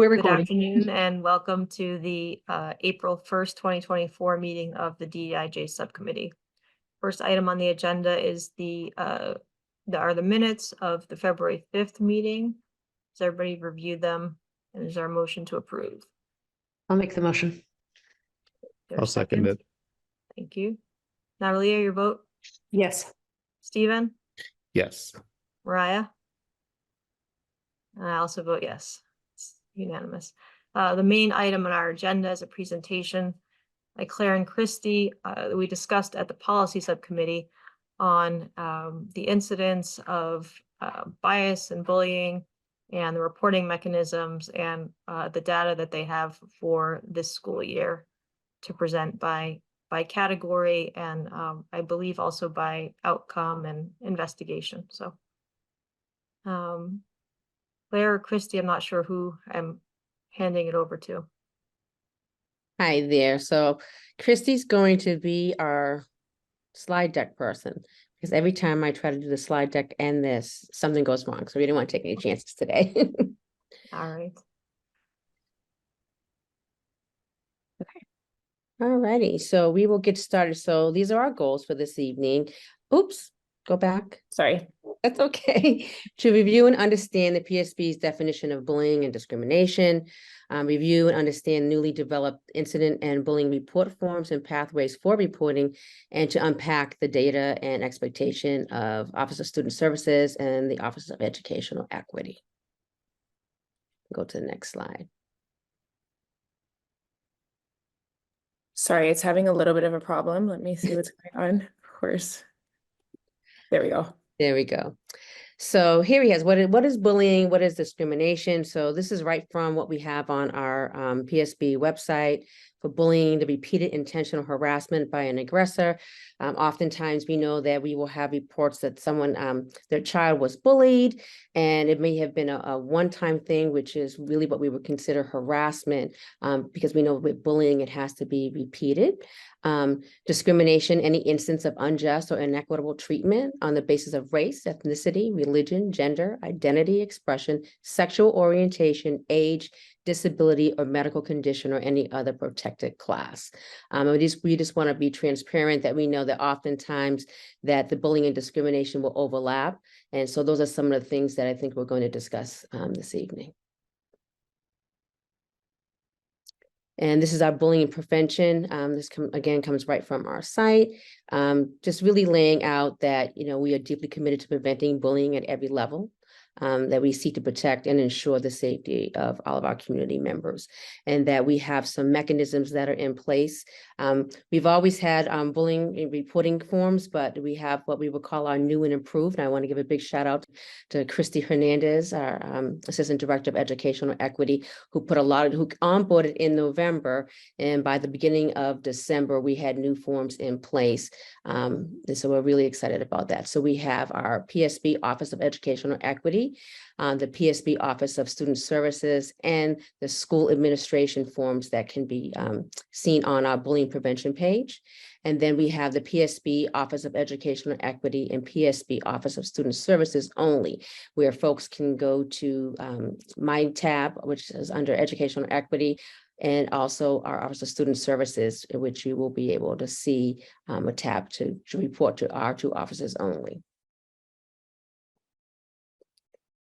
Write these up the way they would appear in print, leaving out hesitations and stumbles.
We're Good recording. afternoon and welcome to the April 1st, 2024 meeting of the DEIJ Subcommittee. First item on the agenda is the minutes of the February 5th meeting. Has everybody reviewed them? And is there a motion to approve? I'll make the motion. There's I'll second it. Thank you. Natalia, your vote? Yes. Stephen? Yes. Mariah? And I also vote yes. It's unanimous. The main item on our agenda is a presentation by Claire and Christy that we discussed at the policy subcommittee on the incidence of bias and bullying and the reporting mechanisms and the data that they have for this school year to present by category and I believe also by outcome and investigation. So Claire or Christy, I'm not sure who I'm handing it over to. Hi there. So Christy's going to be our slide deck person because every time I try to do the slide deck and this, something goes wrong. So we didn't want to take any chances today. All right. Okay. All righty. So we will get started. So these are our goals for this evening. Oops, go back. Sorry. That's okay. To review and understand the PSB's definition of bullying and discrimination, review and understand newly developed incident and bullying report forms and pathways for reporting, and to unpack the data and expectation of Office of Student Services and the Office of Educational Equity. Go to the next slide. Sorry, it's having a little bit of a problem. Let me see what's going on. Of course. There we go. There we go. So here he has what is bullying, what is discrimination. So this is right from what we have on our PSB website. For bullying, the repeated intentional harassment by an aggressor. Oftentimes we know that we will have reports that someone, their child was bullied, and it may have been a one-time thing, which is really what we would consider harassment, because we know with bullying, it has to be repeated. Discrimination, any instance of unjust or inequitable treatment on the basis of race, ethnicity, religion, gender, identity, expression, sexual orientation, age, disability, or medical condition, or any other protected class. We just want to be transparent that we know that oftentimes that the bullying and discrimination will overlap. And so those are some of the things that I think we're going to discuss this evening. And this is our bullying prevention. This again comes right from our site. Just really laying out that, we are deeply committed to preventing bullying at every level. That we seek to protect and ensure the safety of all of our community members, and that we have some mechanisms that are in place. We've always had bullying reporting forms, but we have what we would call our new and improved. And I want to give a big shout out to Christy Hernandez, our Assistant Director of Educational Equity, who onboarded in November, and by the beginning of December, we had new forms in place. And so we're really excited about that. So we have our PSB Office of Educational Equity, the PSB Office of Student Services, and the school administration forms that can be seen on our bullying prevention page. And then we have the PSB Office of Educational Equity and PSB Office of Student Services only, where folks can go to my tab, which is under Educational Equity, and also our Office of Student Services, in which you will be able to see a tab to report to our two offices only.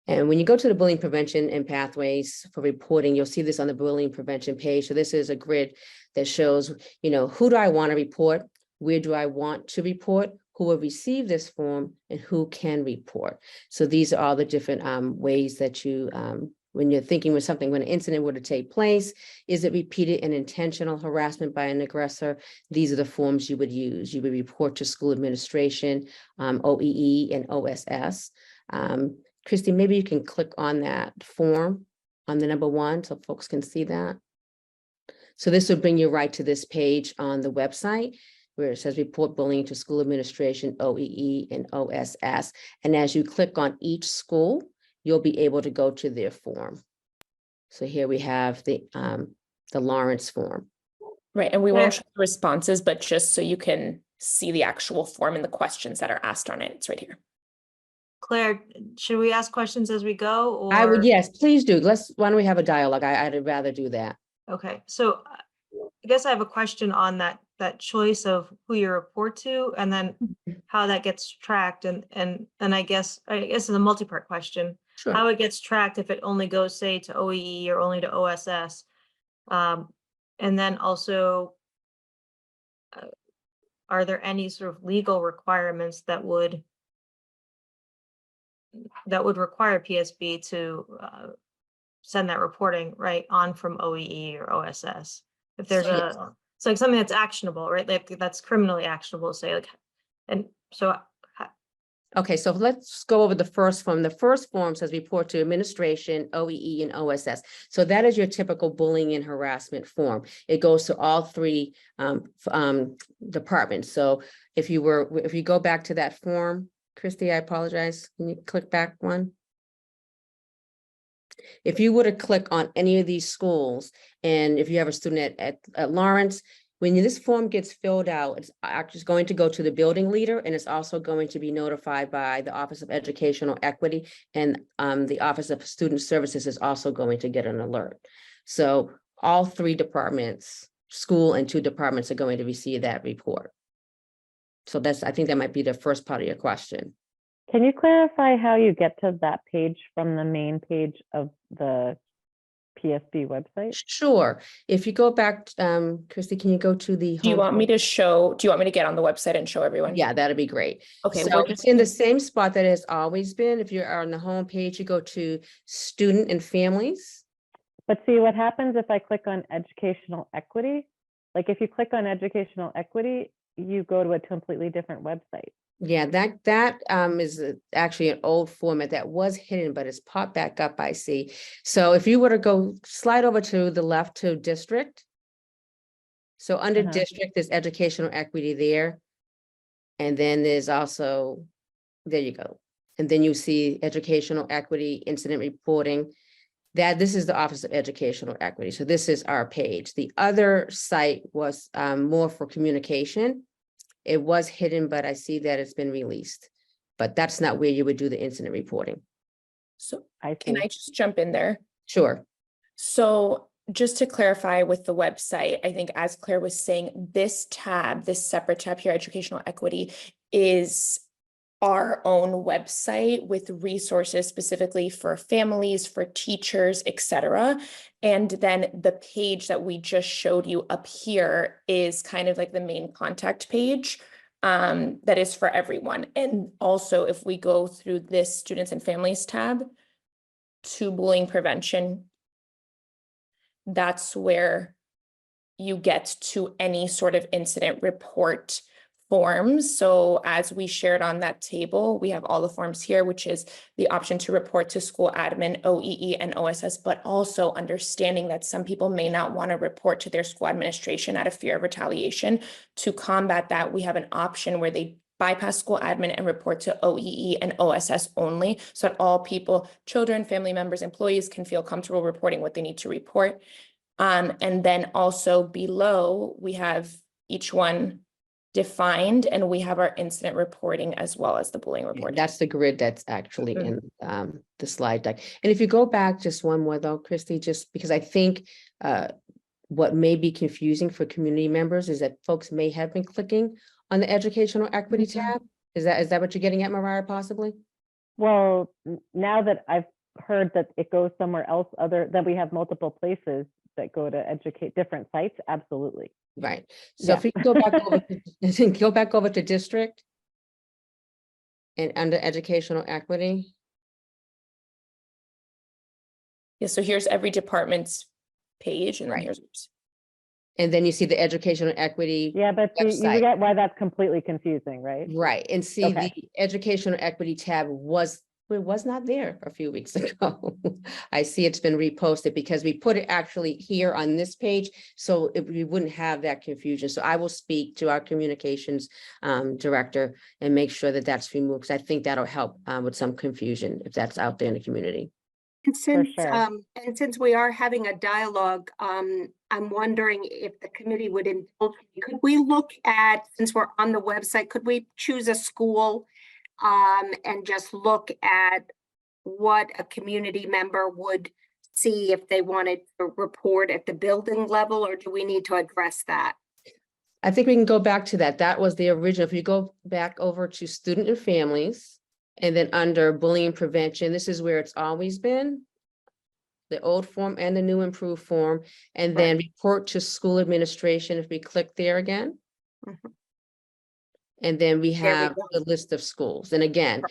And when you go to the bullying prevention and pathways for reporting, you'll see this on the bullying prevention page. So this is a grid that shows, who do I want to report? Where do I want to report? Who will receive this form and who can report? So these are all the different ways that you, when you're thinking when an incident were to take place, is it repeated and intentional harassment by an aggressor? These are the forms you would use. You would report to school administration, OEE and OSS. Christy, maybe you can click on that form on the number 1 so folks can see that. So this will bring you right to this page on the website where it says report bullying to school administration, OEE and OSS. And as you click on each school, you'll be able to go to their form. So here we have the Lawrence form. Right, and we won't show the responses, but just so you can see the actual form and the questions that are asked on it, it's right here. Claire, should we ask questions as we go, or? I would, yes, please do. Why don't we have a dialogue? I'd rather do that. Okay, so I guess I have a question on that choice of who you report to, and then how that gets tracked, and I guess it's a multi-part question. Sure. How it gets tracked if it only goes, say, to OEE or only to OSS, and then also, are there any sort of legal requirements that would require PSB to send that reporting right on from OEE or OSS? If there's Yes. it's like something that's actionable, right? Like that's criminally actionable, say, like, and so Okay, so let's go over the first form. The first form says report to administration, OEE, and OSS. So that is your typical bullying and harassment form. It goes to all three departments. So if you go back to that form, Christy, I apologize. Can you click back one? If you were to click on any of these schools, and if you have a student at Lawrence, when this form gets filled out, it's actually going to go to the building leader, and it's also going to be notified by the Office of Educational Equity, and the Office of Student Services is also going to get an alert. So all three departments, school and two departments, are going to receive that report. So I think that might be the first part of your question. Can you clarify how you get to that page from the main page of the PSB website? Sure. If you go back, Christy, can you go to the? Do you want me to get on the website and show everyone? Yeah, that'd be great. Okay, So it's in the same spot that it has always been. If you're on the home page, you go to student and families. But see, what happens if I click on educational equity? Like if you click on educational equity, you go to a completely different website. Yeah, that is actually an old format that was hidden, but it's popped back up, I see. So if you were to slide over to the left to district. So under district, there's educational equity there. And then there's also, there you go. And then you see educational equity incident reporting. This is the Office of Educational Equity. So this is our page. The other site was more for communication. It was hidden, but I see that it's been released. But that's not where you would do the incident reporting. So I can I just jump in there? Sure. So just to clarify with the website, I think as Claire was saying, this tab, this separate tab here, educational equity, is our own website with resources specifically for families, for teachers, etc. And then the page that we just showed you up here is kind of like the main contact page that is for everyone. And also if we go through this students and families tab to bullying prevention, that's where you get to any sort of incident report forms. So as we shared on that table, we have all the forms here, which is the option to report to school admin, OEE, and OSS, but also understanding that some people may not want to report to their school administration out of fear of retaliation. To combat that, we have an option where they bypass school admin and report to OEE and OSS only, so that all people, children, family members, employees can feel comfortable reporting what they need to report. And then also below, we have each one defined, and we have our incident reporting as well as the bullying report. That's the grid that's actually in the slide deck. And if you go back just one more though, Christy, just because I think what may be confusing for community members is that folks may have been clicking on the educational equity tab. Is that what you're getting at, Mariah, possibly? Well, now that I've heard that it goes somewhere else, that we have multiple places that go to educate different sites, absolutely. Right. So if you go back over to district and under educational equity. Yeah, so here's every department's page, and then here's. And then you see the educational equity. Yeah, but you get why that's completely confusing, right? Right. And see, the educational equity tab was not there a few weeks ago. I see it's been reposted because we put it actually here on this page, so we wouldn't have that confusion. So I will speak to our communications director and make sure that that's removed, because I think that'll help with some confusion if that's out there in the community. And since we are having a dialogue, I'm wondering if the committee would indulge me. Could we look at, since we're on the website, could we choose a school and just look at what a community member would see if they wanted to report at the building level, or do we need to address that? I think we can go back to that. That was the original. If you go back over to student and families, and then under bullying prevention, this is where it's always been. The old form and the new improved form, and then report to school administration. If we click there again. Mhm. And then we There we have go. the list of schools. And again,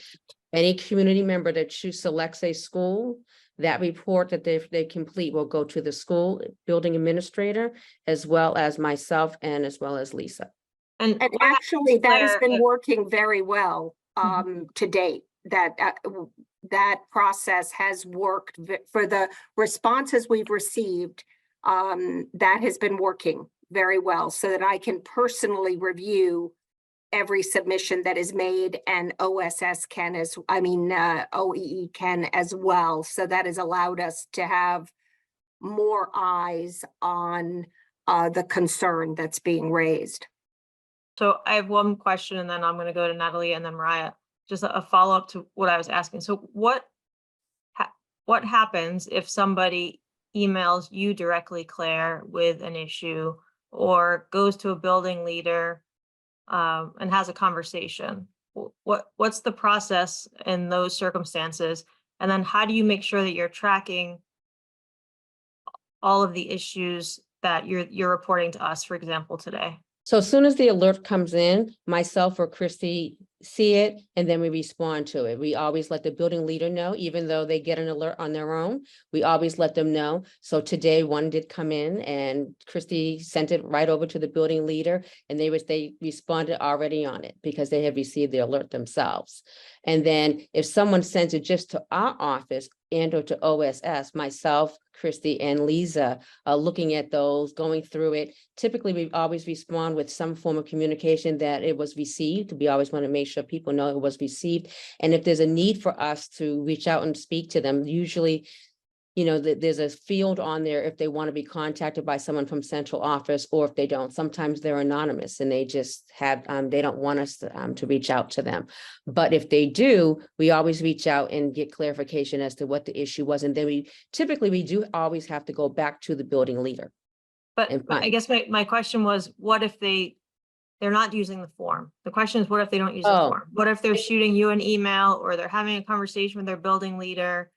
any community member that selects a school, that report that they complete will go to the school building administrator, as well as myself and as well as Lisa. And what actually, that has Claire, been working very well to date. That process has worked for the responses we've received. That has been working very well, so that I can personally review every submission that is made, and OSS can OEE can as well. So that has allowed us to have more eyes on the concern that's being raised. So I have one question, and then I'm going to go to Natalie and then Mariah. Just a follow-up to what I was asking. So what happens if somebody emails you directly, Claire, with an issue, or goes to a building leader and has a conversation? What's the process in those circumstances? And then how do you make sure that you're tracking all of the issues that you're reporting to us, for example, today? So as soon as the alert comes in, myself or Christy see it, and then we respond to it. We always let the building leader know, even though they get an alert on their own, we always let them know. So today one did come in and Christy sent it right over to the building leader, and they responded already on it because they have received the alert themselves. And then if someone sends it just to our office and or to OSS, myself, Christy, and Lisa are looking at those, going through it. Typically, we always respond with some form of communication that it was received. We always want to make sure people know it was received. And if there's a need for us to reach out and speak to them, usually, you know, there's a field on there if they want to be contacted by someone from central office, or if they don't. Sometimes they're anonymous and they just have, they don't want us to reach out to them. But if they do, we always reach out and get clarification as to what the issue was. And then we do always have to go back to the building leader. But I guess my question was, what if they're not using the form? The question is, what if they don't use the form? What if they're shooting you an email, or they're having a conversation with their building leader?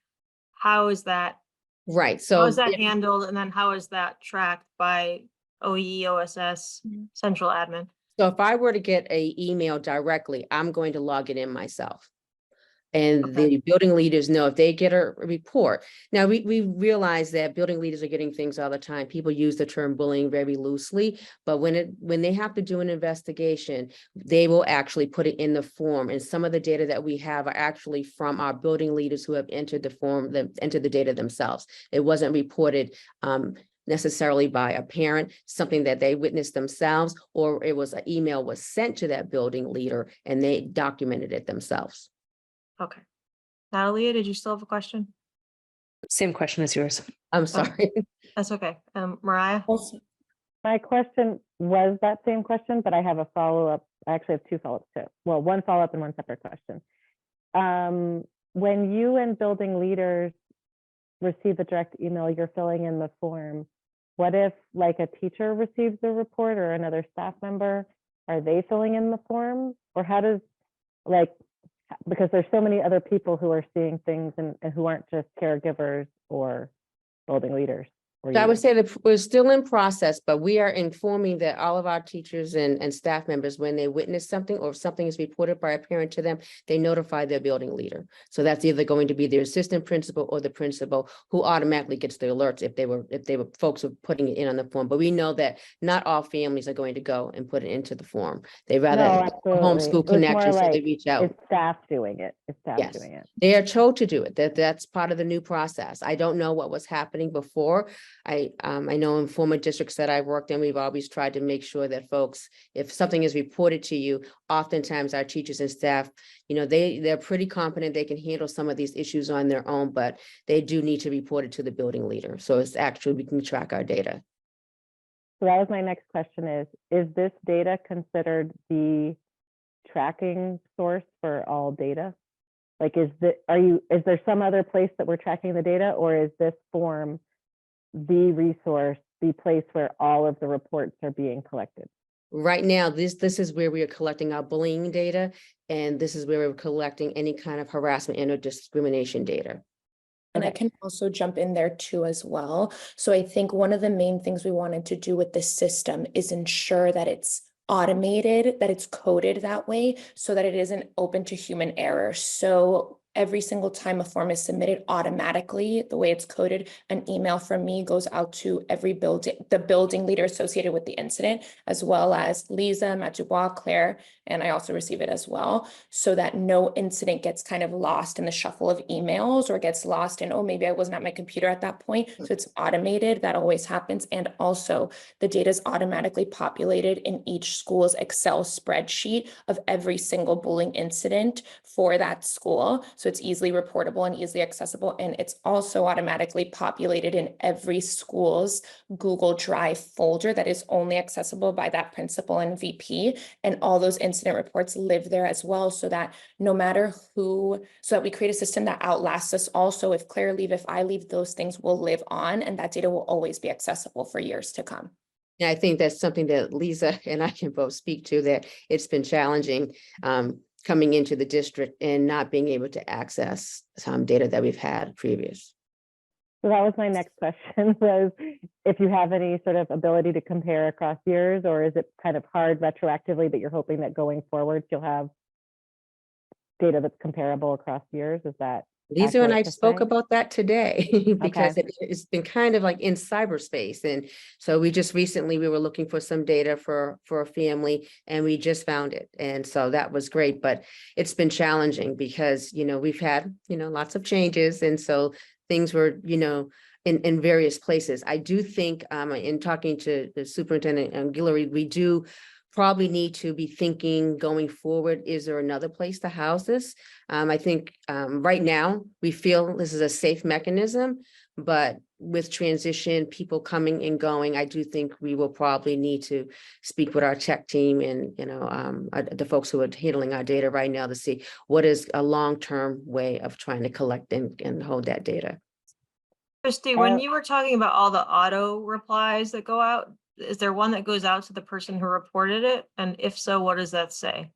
How is that? Right. How So is that handled? And then how is that tracked by OEE, OSS, central admin? So if I were to get an email directly, I'm going to log it in myself. And Okay. the building leaders know if they get a report. Now, we realize that building leaders are getting things all the time. People use the term bullying very loosely, but when they have to do an investigation, they will actually put it in the form. And some of the data that we have are actually from our building leaders who have entered the form, entered the data themselves. It wasn't reported necessarily by a parent, something that they witnessed themselves, or it was an email was sent to that building leader and they documented it themselves. Okay. Natalia, did you still have a question? Same question as yours. I'm sorry. That's okay. Mariah? My question was that same question, but I have a follow-up. I actually have two follow-ups too. Well, one follow-up and one separate question. When you and building leaders receive a direct email, you're filling in the form. What if like a teacher receives the report or another staff member? Are they filling in the form? Or how does, like, because there's so many other people who are seeing things and who aren't just caregivers or building leaders. So I would say that we're still in process, but we are informing that all of our teachers and staff members, when they witness something or if something is reported by a parent to them, they notify their building leader. So that's either going to be their assistant principal or the principal who automatically gets the alerts if they were folks were putting it in on the form. But we know that not all families are going to go and put it into the form. They rather homeschool connection, so they reach out. It's staff doing it. It's staff Yes, doing it. they are told to do it. That's part of the new process. I don't know what was happening before. I know in former districts that I worked in, we've always tried to make sure that folks, if something is reported to you, oftentimes our teachers and staff, you know, they're pretty competent. They can handle some of these issues on their own, but they do need to report it to the building leader. So it's actually, we can track our data. So that was my next question is this data considered the tracking source for all data? Like, is there some other place that we're tracking the data, or is this form the resource, the place where all of the reports are being collected? Right now, this is where we are collecting our bullying data, and this is where we're collecting any kind of harassment and or discrimination data. And I Okay. can also jump in there too as well. So I think one of the main things we wanted to do with this system is ensure that it's automated, that it's coded that way so that it isn't open to human error. So every single time a form is submitted automatically, the way it's coded, an email from me goes out to every the building leader associated with the incident, as well as Lisa, Matt Dubois, Claire, and I also receive it as well, so that no incident gets kind of lost in the shuffle of emails or gets lost in, oh, maybe I wasn't at my computer at that point. So it's automated, that always happens. And also the data is automatically populated in each school's Excel spreadsheet of every single bullying incident for that school. So it's easily reportable and easily accessible. And it's also automatically populated in every school's Google Drive folder that is only accessible by that principal and VP. And all those incident reports live there as well, so that no matter who, so that we create a system that outlasts us also. If Claire leave, if I leave, those things will live on, and that data will always be accessible for years to come. Yeah, I think that's something that Lisa and I can both speak to, that it's been challenging coming into the district and not being able to access some data that we've had previous. So that was my next question, was if you have any sort of ability to compare across years, or is it kind of hard retroactively that you're hoping that going forward you'll have data that's comparable across years? Is that Lisa and I accurate to spoke say? about that today because Okay. it's been kind of like in cyberspace. And so we just recently, we were looking for some data for a family, and we just found it. And so that was great, but it's been challenging because, we've had, lots of changes. And so things were, in various places. I do think in talking to the superintendent and Guillory, we do probably need to be thinking going forward, is there another place to house this? I think right now we feel this is a safe mechanism, but with transition, people coming and going, I do think we will probably need to speak with our tech team and, the folks who are handling our data right now to see what is a long-term way of trying to collect and hold that data. Christy, when you were talking about all the auto replies that go out, is there one that goes out to the person who reported it? And if so, what does that say?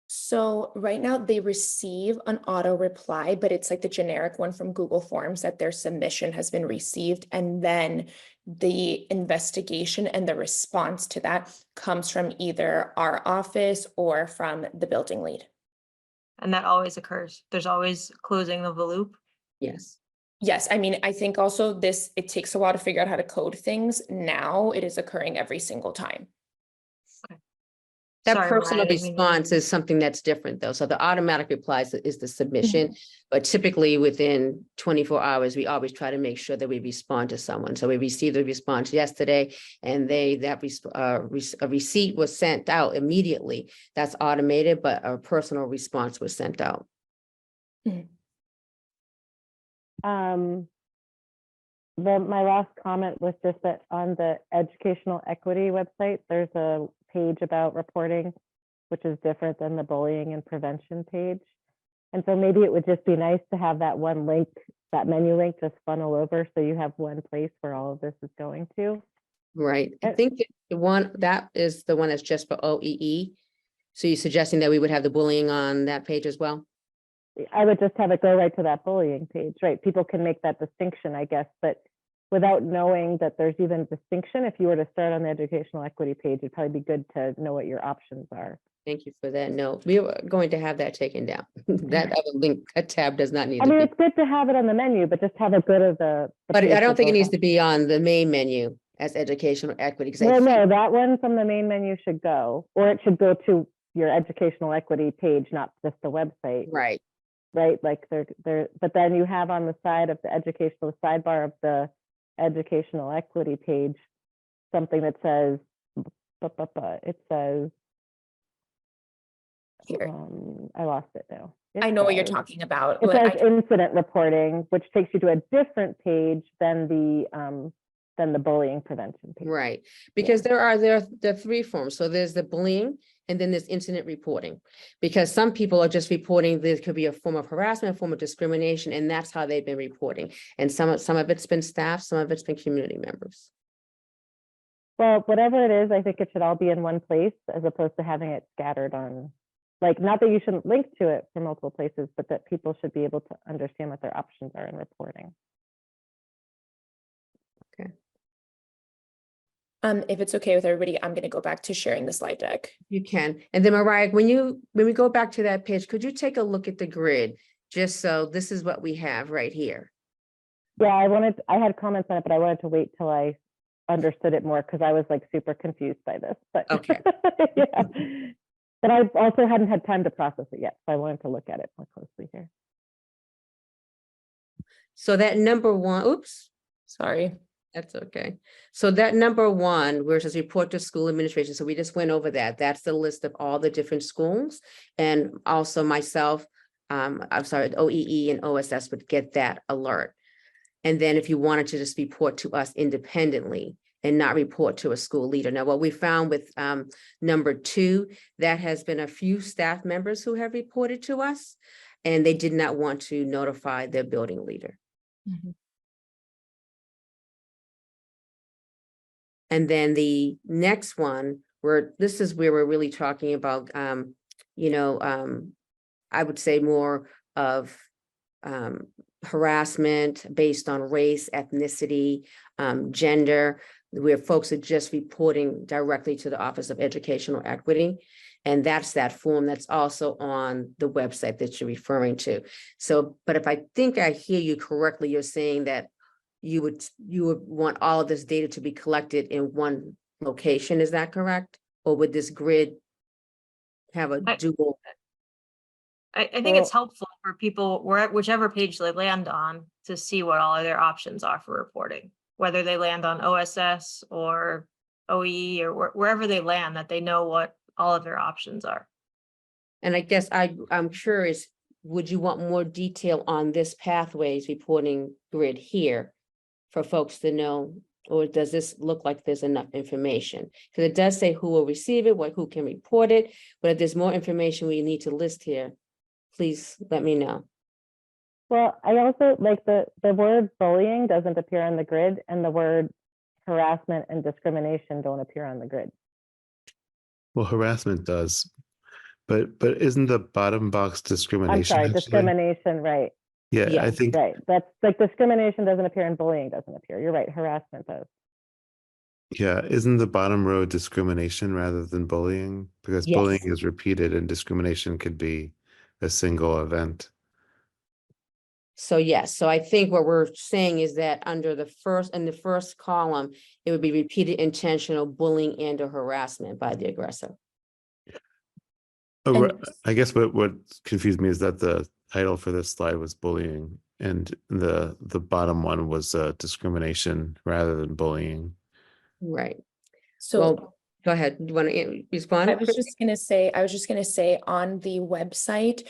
So right now they receive an auto reply, but it's like the generic one from Google Forms that their submission has been received. And then the investigation and the response to that comes from either our office or from the building lead. And that always occurs. There's always closing of the loop. Yes. Yes, I mean, I think also it takes a while to figure out how to code things. Now it is occurring every single time. That Sorry, personal Mariah, I didn't mean to- response is something that's different though. So the automatic replies is the submission, but typically within 24 hours, we always try to make sure that we respond to someone. So we received a response yesterday, and a receipt was sent out immediately. That's automated, but a personal response was sent out. My last comment was just that on the educational equity website, there's a page about reporting, which is different than the bullying and prevention page. And so maybe it would just be nice to have that one link, that menu link, just funnel over so you have one place where all of this is going to. Right. I think that is the one that's just for OEE. So you're suggesting that we would have the bullying on that page as well? I would just have it go right to that bullying page, right? People can make that distinction, I guess, but without knowing that there's even a distinction, if you were to start on the educational equity page, it'd probably be good to know what your options are. Thank you for that note. We are going to have that taken down. That other link, that tab does not need I to mean, be. it's good to have it on the menu, but just have it go to the But page I don't that think it goes needs up. to be on the main menu as educational equity. 'Cause I Well, no, think- that one from the main menu should go, or it should go to your educational equity page, not just the website. Right. Right, like but then you have on the side of the educational sidebar of the educational equity page, something that says, it says, Here, I lost it now. I know what you're says- talking about. It but says incident reporting, which takes you to a different page than the bullying prevention page. Right, because there are three forms. So there's the bullying, and then there's incident reporting. Because some people are just reporting, there could be a form of harassment, a form of discrimination, and that's how they've been reporting. And some of it's been staff, some of it's been community members. Well, whatever it is, I think it should all be in one place as opposed to having it scattered on, like, not that you shouldn't link to it from multiple places, but that people should be able to understand what their options are in reporting. If it's okay with everybody, I'm gonna go back to sharing the slide deck. You can. And then Mariah, when we go back to that page, could you take a look at the grid? Just so this is what we have right here. Yeah, I had comments on it, but I wanted to wait till I understood it more because I was like super confused by this, but Okay. yeah. But I also hadn't had time to process it yet, so I wanted to look at it more closely here. So that number one, oops, Sorry. that's okay. So that number one, where it says report to school administration, so we just went over that. That's the list of all the different schools. And also myself, I'm sorry, OEE and OSS would get that alert. And then if you wanted to just report to us independently and not report to a school leader. Now, what we found with number two, that has been a few staff members who have reported to us, and they did not want to notify their building leader. And then the next one, this is where we're really talking about, I would say more of harassment based on race, ethnicity, gender, where folks are just reporting directly to the Office of Educational Equity. And that's that form that's also on the website that you're referring to. So, but if I think I hear you correctly, you're saying that you would want all of this data to be collected in one location, is that correct? Or would this grid have a dual? I think it's helpful for people, whichever page they land on, to see what all of their options are for reporting, whether they land on OSS or OEE or wherever they land, that they know what all of their options are. And I guess I'm curious, would you want more detail on this pathways reporting grid here for folks to know, or does this look like there's enough information? Because it does say who will receive it, who can report it, but if there's more information we need to list here, please let me know. Well, I also like the word bullying doesn't appear on the grid, and the word harassment and discrimination don't appear on the grid. Well, harassment does, but isn't the bottom box discrimination? I'm sorry, actually? discrimination, right? Yeah, Yeah, I think, Right. That's like discrimination doesn't appear and bullying doesn't appear. You're right. Harassment does. yeah, isn't the bottom row discrimination rather than bullying? Because Yes. bullying is repeated and discrimination could be a single event. So yes, so I think what we're saying is that under the first column, it would be repeated intentional bullying and or harassment by the aggressor. Oh, And- I guess what confused me is that the title for this slide was bullying and the bottom one was discrimination rather than bullying. Right. So Well, go ahead. You want to respond? I was just gonna say on the website,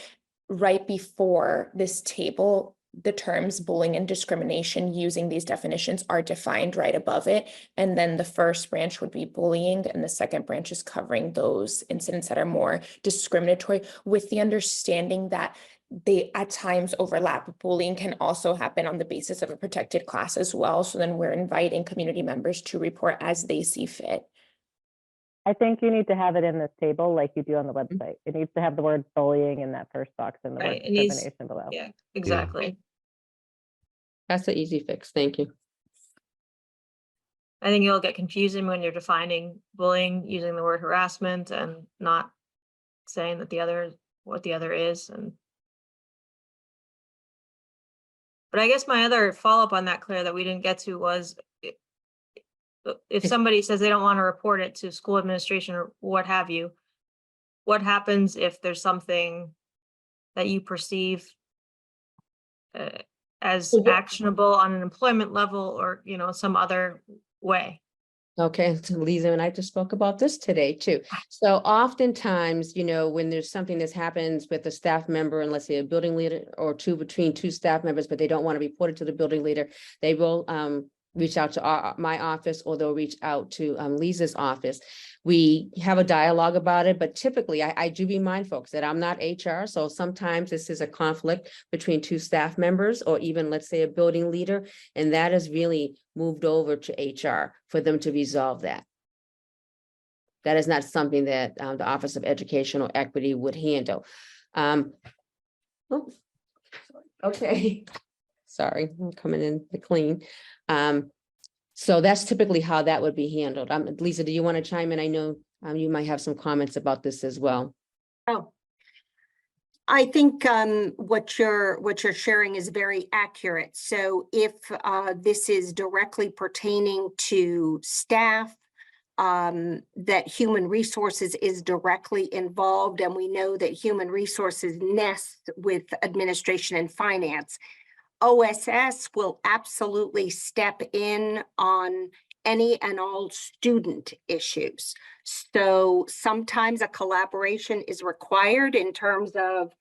right before this table, the terms bullying and discrimination using these definitions are defined right above it. And then the first branch would be bullying, and the second branch is covering those incidents that are more discriminatory, with the understanding that they at times overlap. Bullying can also happen on the basis of a protected class as well. So then we're inviting community members to report as they see fit. I think you need to have it in this table like you do on the website. It needs to have the word bullying in that first box and the Right, word it needs- discrimination below. Yeah, exactly. That's an easy fix. Thank you. I think it'll get confusing when you're defining bullying using the word harassment and not saying that what the other is. But I guess my other follow-up on that, Claire, that we didn't get to was if somebody says they don't want to report it to school administration or what have you, what happens if there's something that you perceive as actionable on an employment level or, some other way? Okay, so Lisa and I just spoke about this today too. So oftentimes, when there's something that happens with a staff member, and let's say a building leader or between two staff members, but they don't want to report it to the building leader, they will reach out to my office, or they'll reach out to Lisa's office. We have a dialogue about it, but typically I do remind folks that I'm not HR. So sometimes this is a conflict between two staff members or even, let's say, a building leader. And that is really moved over to HR for them to resolve that. That is not something that the Office of Educational Equity would handle. Okay, sorry, I'm coming in the clean. So that's typically how that would be handled. Lisa, do you want to chime in? I know you might have some comments about this as well. Oh, I think what you're sharing is very accurate. So if this is directly pertaining to staff, that human resources is directly involved, and we know that human resources nests with administration and finance, OSS will absolutely step in on any and all student issues. So sometimes a collaboration is required in terms of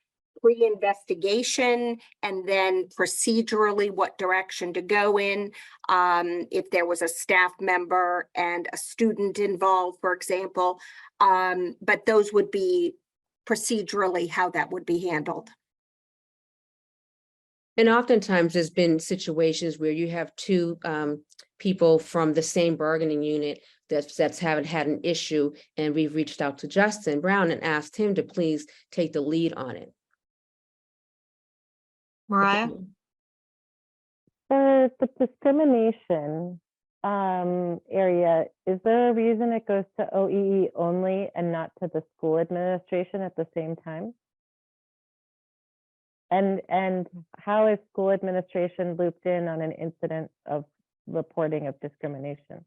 pre-investigation and then procedurally what direction to go in. If there was a staff member and a student involved, for example, but those would be procedurally how that would be handled. And oftentimes there's been situations where you have two people from the same bargaining unit that's haven't had an issue, and we've reached out to Justin Brown and asked him to please take the lead on it. Mariah? For the discrimination area, is there a reason it goes to OEE only and not to the school administration at the same time? And how is school administration looped in on an incident of reporting of discrimination?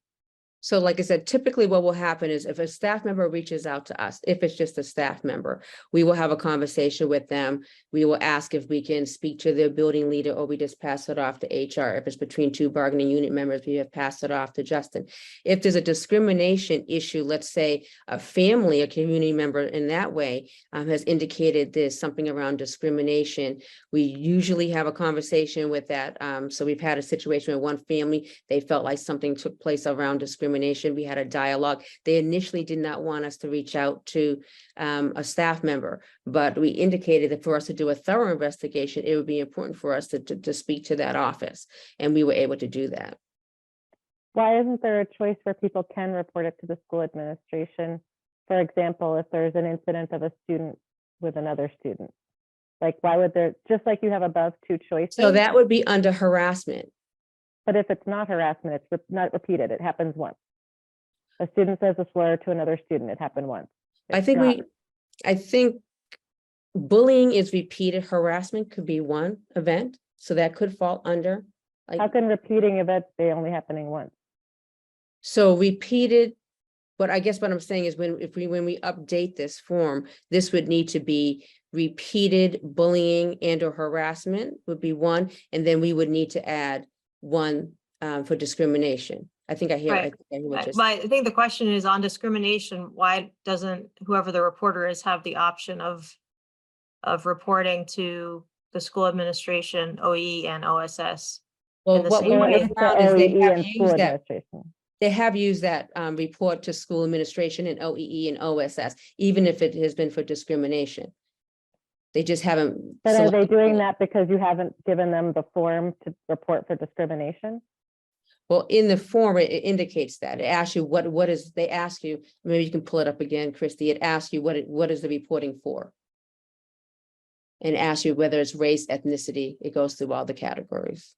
So like I said, typically what will happen is if a staff member reaches out to us, if it's just a staff member, we will have a conversation with them. We will ask if we can speak to their building leader, or we just pass it off to HR. If it's between two bargaining unit members, we have passed it off to Justin. If there's a discrimination issue, let's say a family, a community member in that way has indicated there's something around discrimination, we usually have a conversation with that. So we've had a situation with one family, they felt like something took place around discrimination. We had a dialogue. They initially did not want us to reach out to a staff member, but we indicated that for us to do a thorough investigation, it would be important for us to speak to that office, and we were able to do that. Why isn't there a choice where people can report it to the school administration? For example, if there's an incident of a student with another student, like why would there, just like you have above two choices? So that would be under harassment. But if it's not harassment, it's not repeated, it happens once. A student says a slur to another student, it happened once. I think bullying is repeated. Harassment could be one event, so that could fall under. How can repeating events be only happening once? So repeated, but I guess what I'm saying is when we update this form, this would need to be repeated bullying and or harassment would be one, and then we would need to add one for discrimination. I think I hear. Right. But I think the question is on discrimination. Why doesn't whoever the reporter is have the option of reporting to the school administration, OE, and OSS? Well, what we way. found is they OEE have used that report to school administration and OEE and OSS, even if it has been for discrimination. They just haven't. But are they doing that because you haven't given them the form to report for discrimination? Well, in the form, it indicates that. It asks you what is, they ask you, maybe you can pull it up again, Christy. It asks you what is the reporting for? And asks you whether it's race, ethnicity. It goes through all the categories.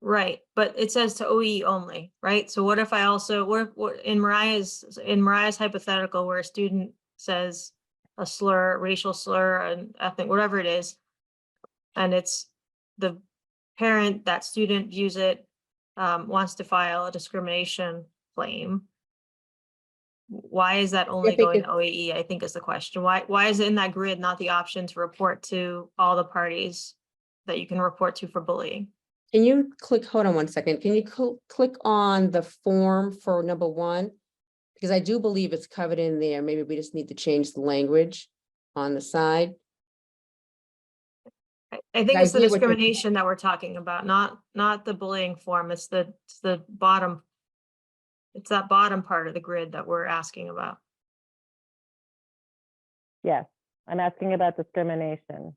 Right, but it says to OE only, right? So what if I also, what in Mariah's hypothetical where a student says a slur, racial slur, and ethnic, whatever it is, and it's the parent, that student views it, wants to file a discrimination claim. Why is that only going to OEE? I think is the question. Why is it in that grid not the option to report to all the parties that you can report to for bullying? Can you click, hold on one second. Can you click on the form for number 1? Because I do believe it's covered in there. Maybe we just need to change the language on the side. I think it's the discrimination that we're talking about, not the bullying form. It's the bottom. It's that bottom part of the grid that we're asking about. Yes, I'm asking about discrimination.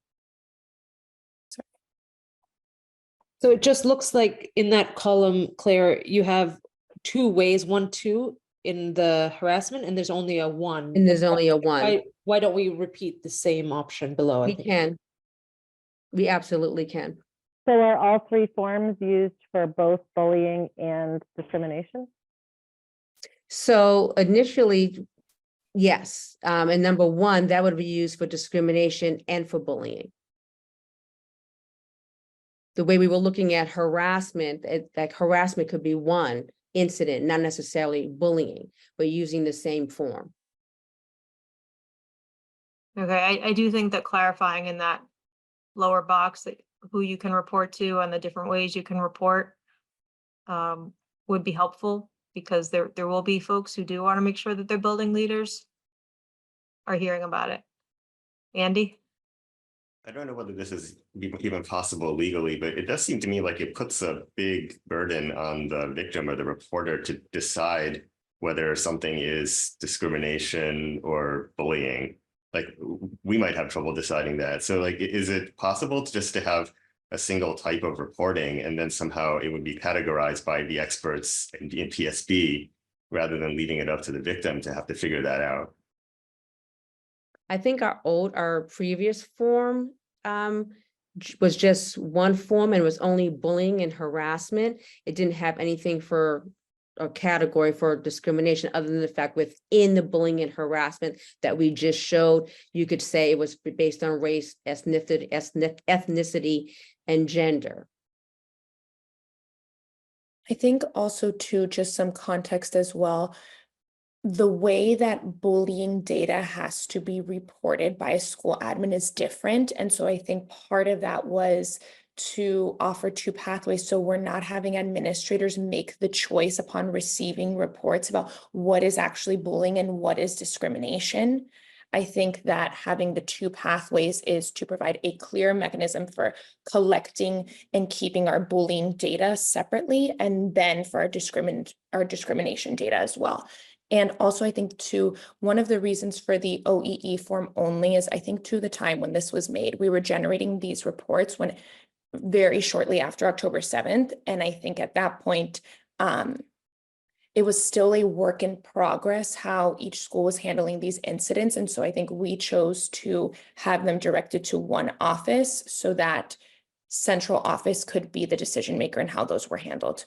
So it just looks like in that column, Claire, you have two ways, 1, 2 in the harassment, and there's only a 1. And there's only a 1. Why don't we repeat the same option below? I We think? can. We absolutely can. So are all 3 forms used for both bullying and discrimination? So initially, yes. And number 1, that would be used for discrimination and for bullying. The way we were looking at harassment, like harassment could be one incident, not necessarily bullying, but using the same form. Okay, I do think that clarifying in that lower box that who you can report to and the different ways you can report would be helpful, because there will be folks who do want to make sure that their building leaders are hearing about it. Andy? I don't know whether this is even possible legally, but it does seem to me like it puts a big burden on the victim or the reporter to decide whether something is discrimination or bullying. Like, we might have trouble deciding that. So like, is it possible to have a single type of reporting and then somehow it would be categorized by the experts in PSB rather than leaving it up to the victim to have to figure that out? I think our previous form was just one form and was only bullying and harassment. It didn't have anything for a category for discrimination, other than the fact within the bullying and harassment that we just showed, you could say it was based on race, ethnicity, and gender. I think also too, just some context as well. The way that bullying data has to be reported by a school admin is different. And so I think part of that was to offer 2 pathways. So we're not having administrators make the choice upon receiving reports about what is actually bullying and what is discrimination. I think that having the 2 pathways is to provide a clear mechanism for collecting and keeping our bullying data separately, and then for our discrimination data as well. And also, I think too, one of the reasons for the OEE form only is, I think to the time when this was made, we were generating these reports very shortly after October 7th. And I think at that point, it was still a work in progress how each school was handling these incidents. And so I think we chose to have them directed to one office so that central office could be the decision maker in how those were handled.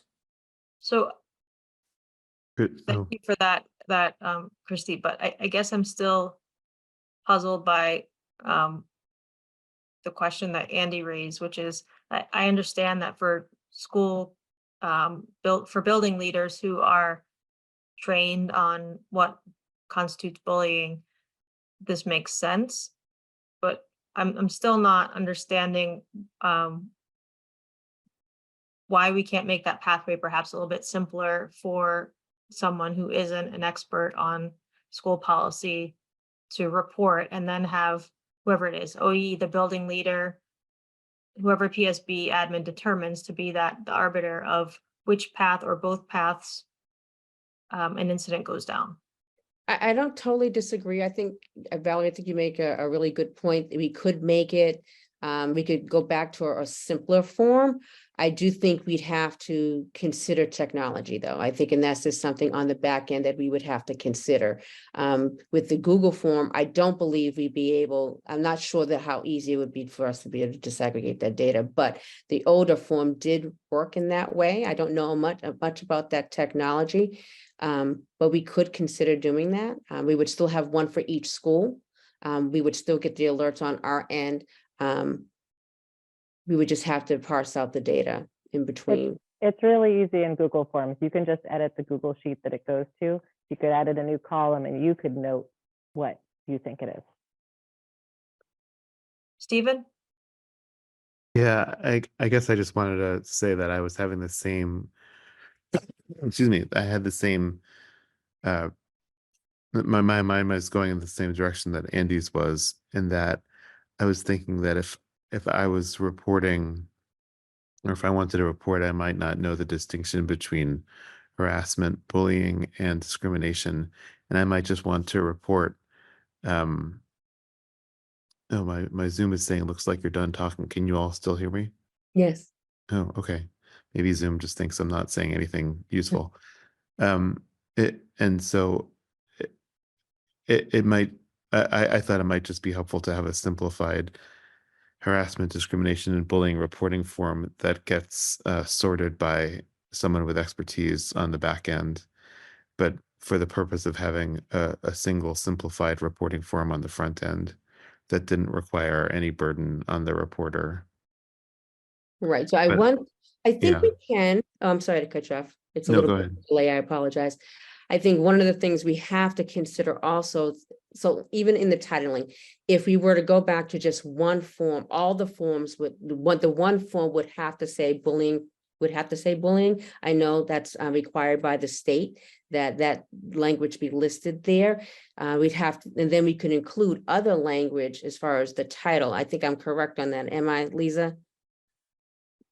So Good. Oh, thank you for that, Christy, but I guess I'm still puzzled by the question that Andy raised, which is, I understand that for school building leaders who are trained on what constitutes bullying, this makes sense, but I'm still not understanding why we can't make that pathway perhaps a little bit simpler for someone who isn't an expert on school policy to report, and then have whoever it is, OE, the building leader, whoever PSB admin determines to be the arbiter of which path or both paths an incident goes down. I don't totally disagree. I think, Valerie, I think you make a really good point. We could make it, we could go back to a simpler form. I do think we'd have to consider technology, though. I think, and that's just something on the back end that we would have to consider. With the Google form, I don't believe we'd be able, I'm not sure that how easy it would be for us to be able to disaggregate that data, but the older form did work in that way. I don't know much about that technology. But we could consider doing that. We would still have one for each school. We would still get the alerts on our end. We would just have to parse out the data in between. It's really easy in Google Forms. You can just edit the Google sheet that it goes to. You could edit a new column and you could note what you think it is. Stephen? yeah, I guess I just wanted to say that I was having the same, excuse me, I had the same, my mind was going in the same direction that Andy's was, in that I was thinking that if I was reporting, or if I wanted to report, I might not know the distinction between harassment, bullying, and discrimination. And I might just want to report Oh, my Zoom is saying it looks like you're done talking. Can you all still hear me? Yes. Oh, okay. Maybe Zoom just thinks I'm not saying anything useful. And so it might, I thought it might just be helpful to have a simplified harassment, discrimination, and bullying reporting form that gets sorted by someone with expertise on the back end, but for the purpose of having a single simplified reporting form on the front end that didn't require any burden on the reporter. Right, so But I think yeah, we can, oh, I'm sorry to cut you off. It's a no, little go bit ahead. delay, I apologize. I think one of the things we have to consider also, so even in the titling, if we were to go back to just one form, all the forms would, the one form would have to say bullying, I know that's required by the state, that language be listed there. We'd have to, and then we could include other language as far as the title. I think I'm correct on that. Am I, Lisa?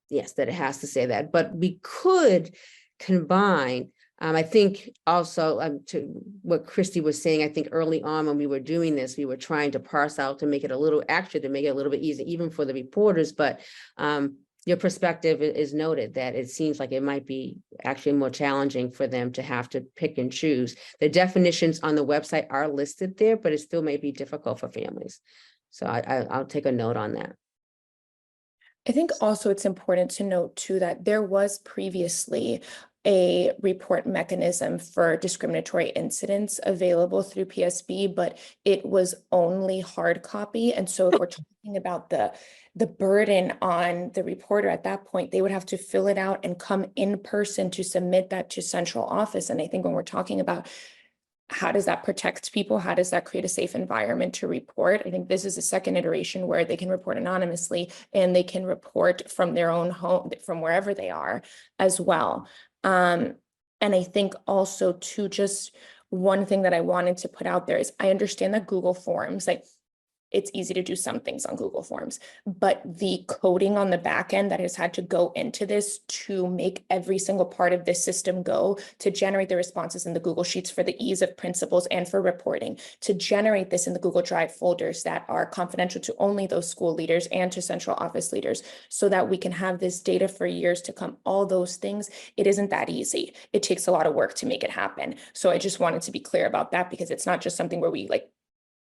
Yes, that it has to say that, but we could combine. I think also to what Christy was saying, I think early on when we were doing this, we were trying to parse out to make it a little, actually to make it a little bit easier, even for the reporters, but your perspective is noted that it seems like it might be actually more challenging for them to have to pick and choose. The definitions on the website are listed there, but it still may be difficult for families. So I'll take a note on that. I think also it's important to note too that there was previously a report mechanism for discriminatory incidents available through PSB, but it was only hard copy. And so if we're talking about the burden on the reporter at that point, they would have to fill it out and come in person to submit that to central office. And I think when we're talking about how does that protect people? How does that create a safe environment to report? I think this is a second iteration where they can report anonymously and they can report from their own home, from wherever they are as well. And I think also too, just one thing that I wanted to put out there is I understand that Google Forms, like it's easy to do some things on Google Forms, but the coding on the back end that has had to go into this to make every single part of this system go, to generate the responses in the Google Sheets for the ease of principals and for reporting, to generate this in the Google Drive folders that are confidential to only those school leaders and to central office leaders, so that we can have this data for years to come, all those things. It isn't that easy. It takes a lot of work to make it happen. So I just wanted to be clear about that, because it's not just something where we like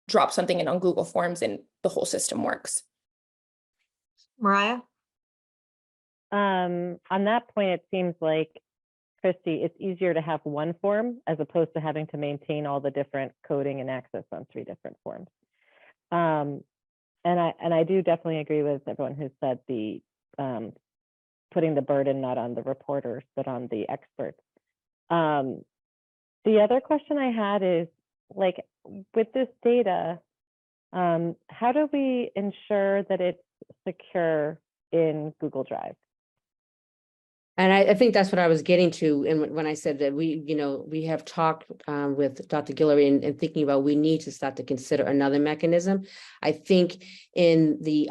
drop something in on Google Forms and the whole system works. Mariah? On that point, it seems like, Christy, it's easier to have one form as opposed to having to maintain all the different coding and access on 3 different forms. And I do definitely agree with everyone who said the putting the burden not on the reporters, but on the experts. The other question I had is, like, with this data, how do we ensure that it's secure in Google Drive? And I think that's what I was getting to. And when I said that we have talked with Dr. Guillory and thinking about, we need to start to consider another mechanism. I think in the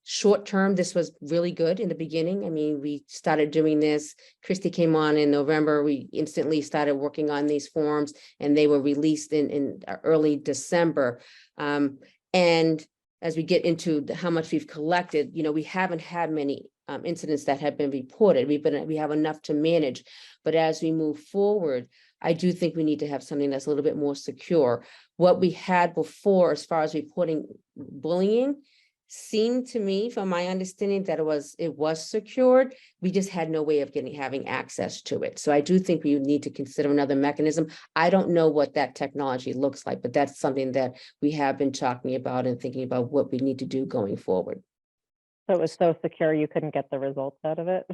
short term, this was really good in the beginning. I mean, we started doing this. Christy came on in November. We instantly started working on these forms, and they were released in early December. And as we get into how much we've collected, we haven't had many incidents that have been reported. We have enough to manage, but as we move forward, I do think we need to have something that's a little bit more secure. What we had before, as far as reporting bullying, seemed to me, from my understanding, that it was secured. We just had no way of having access to it. So I do think we need to consider another mechanism. I don't know what that technology looks like, but that's something that we have been talking about and thinking about what we need to do going forward. So it was so secure you couldn't get the results out of it?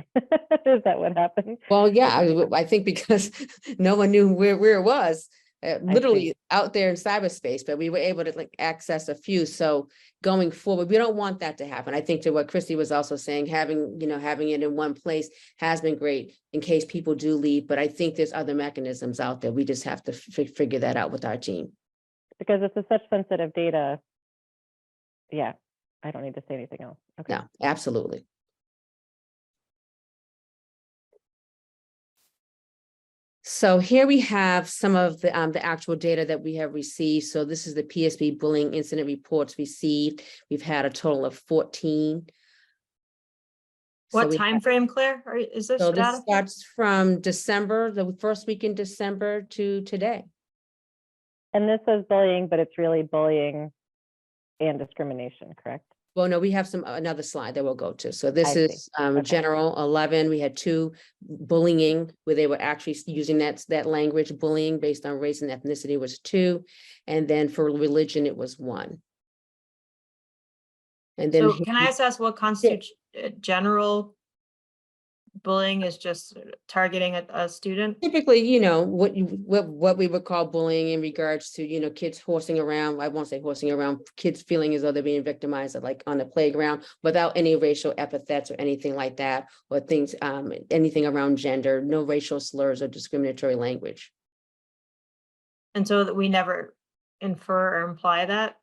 Is that what happened? Well, yeah, I think because no one knew where it was, literally out there in cyberspace, but we were able to access a few. So going forward, we don't want that to happen. I think to what Christy was also saying, having it in one place has been great in case people do leave. But I think there's other mechanisms out there. We just have to figure that out with our team. Because it's such sensitive data. Yeah, I don't need to say anything else. Okay. No, absolutely. So here we have some of the actual data that we have received. So this is the PSB bullying incident reports received. We've had a total of 14. So What we time have- frame, Claire, is this So this data? starts from December, the first week in December to today. And this says bullying, but it's really bullying and discrimination, correct? Well, no, we have another slide that we'll go to. So this I see. is Okay. general 11. We had 2 bullying where they were actually using that language, bullying based on race and ethnicity was 2. And then for religion, it was 1. And then So can I just ask what constitutes general bullying is just targeting a student? typically, you know, what we would call bullying in regards to, you know, kids horsing around. I won't say horsing around, kids feeling as though they're being victimized like on the playground without any racial epithets or anything like that, or things, anything around gender, no racial slurs or discriminatory language. And so that we never infer or imply that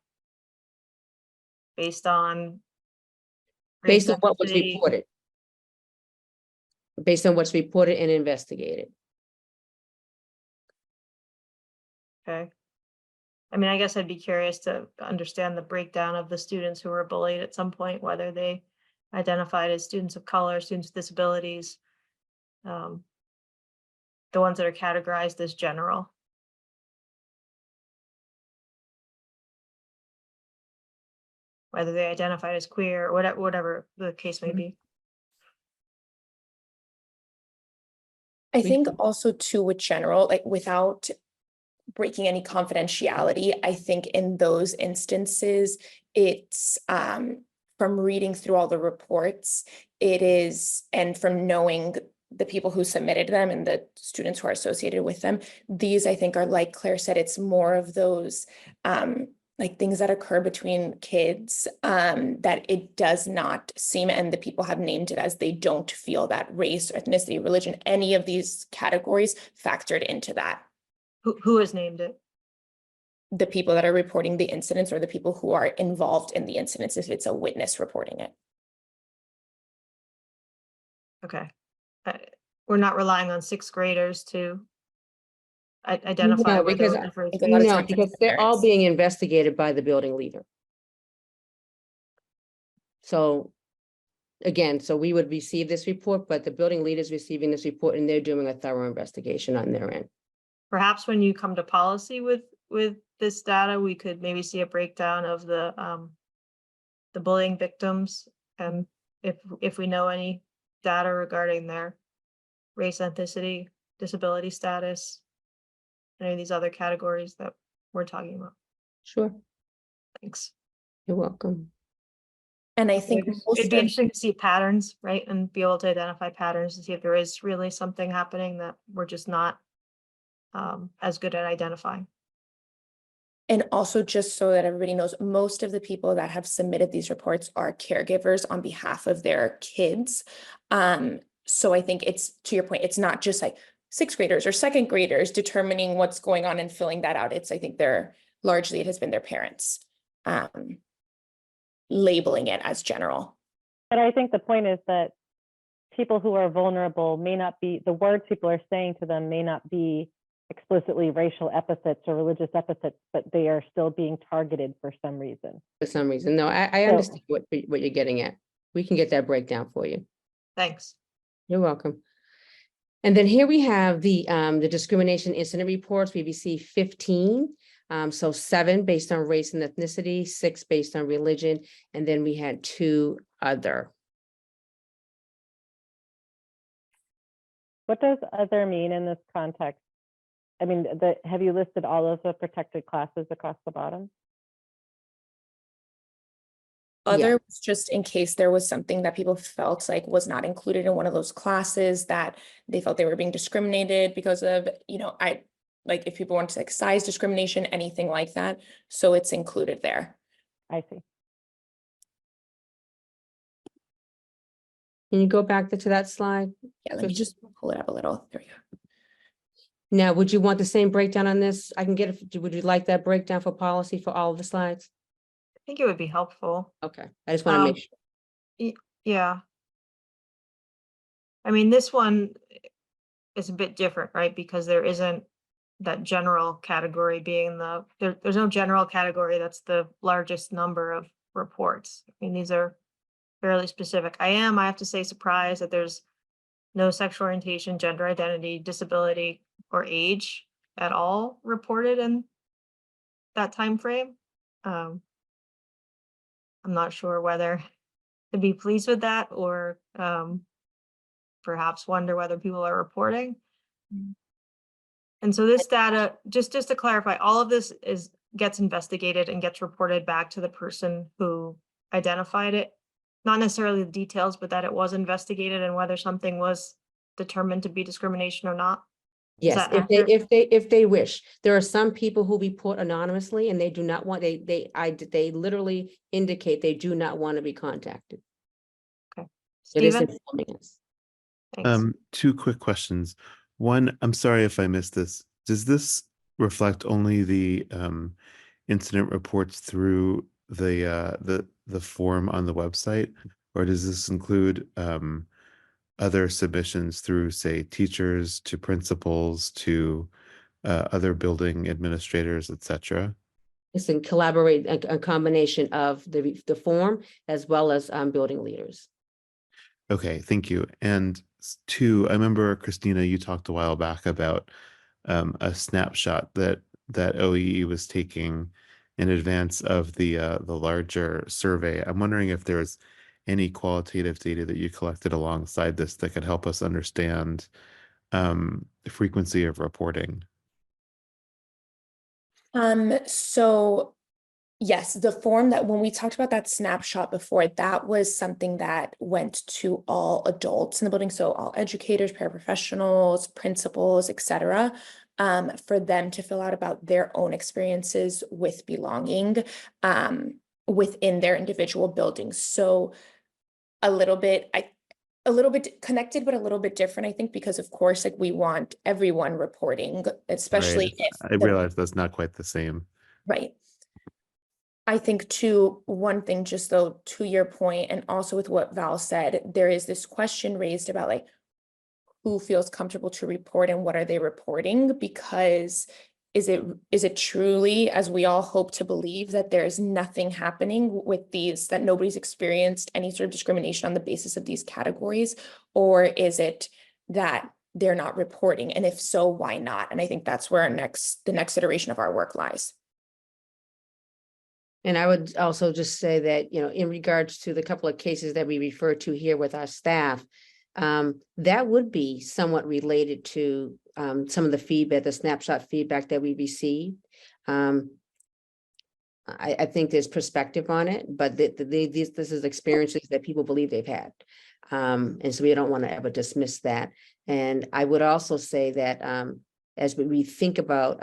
based on Based race, on what was ethnicity? reported. Based on what's reported and investigated. Okay. I mean, I guess I'd be curious to understand the breakdown of the students who were bullied at some point, whether they identified as students of color, students with disabilities. The ones that are categorized as general. Whether they identified as queer or whatever the case may be. I We- think also too with general, like without breaking any confidentiality, I think in those instances, it's from reading through all the reports, it is, and from knowing the people who submitted them and the students who are associated with them, these I think are, like Claire said, it's more of those like things that occur between kids that it does not seem, and the people have named it as they don't feel that race, or ethnicity, religion, any of these categories factored into that. Who has named it? The people that are reporting the incidents or the people who are involved in the incidents, if it's a witness reporting it. Okay. We're not relying on 6th graders to identify No, whether because they're different. think a lot of no, times it's because the they're all parents. being investigated by the building leader. So again, so we would receive this report, but the building leader is receiving this report and they're doing a thorough investigation on their end. Perhaps when you come to policy with this data, we could maybe see a breakdown of the bullying victims, and if we know any data regarding their race, ethnicity, disability status, any of these other categories that we're talking about. Sure, Thanks. you're welcome. And I think It'd be interesting to see patterns, right? And be able to identify patterns and see if there is really something happening that we're just not as good at identifying. And also, just so that everybody knows, most of the people that have submitted these reports are caregivers on behalf of their kids. So I think it's, to your point, it's not just like 6th graders or 2nd graders determining what's going on and filling that out. It's, I think largely it has been their parents labeling it as general. But I think the point is that people who are vulnerable may not be, the words people are saying to them may not be explicitly racial epithets or religious epithets, but they are still being targeted for some reason. For some reason, no, I So- understand what you're getting at. We can get that breakdown for you. Thanks. You're welcome. And then here we have the discrimination incident reports. We received 15. So 7 based on race and ethnicity, 6 based on religion, and then we had 2 other. What does other mean in this context? I mean, have you listed all of the protected classes across the bottom? Other was just in case there was something that people felt like was not included in one of those classes, that they felt they were being discriminated because of, like if people want to like size discrimination, anything like that. So it's included there. I see. Can you go back to that slide? Yeah, let me just pull it up a little. There we go. Now, would you want the same breakdown on this? I can get it. Would you like that breakdown for policy for all of the slides? I think it would be helpful. Okay, I just want to make sure. Yeah. I mean, this one, is a bit different, right? Because there isn't that general category being there's no general category that's the largest number of reports. I mean, these are fairly specific. I have to say, surprised that there's no sexual orientation, gender identity, disability, or age at all reported in that time frame. I'm not sure whether to be pleased with that or perhaps wonder whether people are reporting. And so this data, just to clarify, all of this gets investigated and gets reported back to the person who identified it. Not necessarily the details, but that it was investigated and whether something was determined to be discrimination or not. Is Yes, that if accurate? if they wish. There are some people who report anonymously and they do not want, they literally indicate they do not want to be contacted. It is Stephen? informing us. Thanks. Two quick questions. One, I'm sorry if I missed this. Does this reflect only the incident reports through the form on the website, or does this include other submissions through, say, teachers to principals to other building administrators, etc.? It's in a combination of the form as well as building leaders. Okay, thank you. And two, I remember, Christina, you talked a while back about a snapshot that OEE was taking in advance of the larger survey. I'm wondering if there's any qualitative data that you collected alongside this that could help us understand the frequency of reporting. So yes, the form that when we talked about that snapshot before, that was something that went to all adults in the building. So all educators, paraprofessionals, principals, etc., for them to fill out about their own experiences with belonging within their individual buildings. So a little bit connected, but a little bit different, I think, because of course, like we want everyone reporting, especially Right. if I realize that's not quite the same. right. I think too, one thing just though, to your point, and also with what Val said, there is this question raised about like who feels comfortable to report and what are they reporting? Because is it truly, as we all hope to believe, that there's nothing happening with these, that nobody's experienced any sort of discrimination on the basis of these categories? Or is it that they're not reporting? And if so, why not? And I think that's where the next iteration of our work lies. And I would also just say that, in regards to the couple of cases that we refer to here with our staff, that would be somewhat related to some of the feedback, the snapshot feedback that we received. I think there's perspective on it, but this is experiences that people believe they've had. And so we don't want to ever dismiss that. And I would also say that as we think about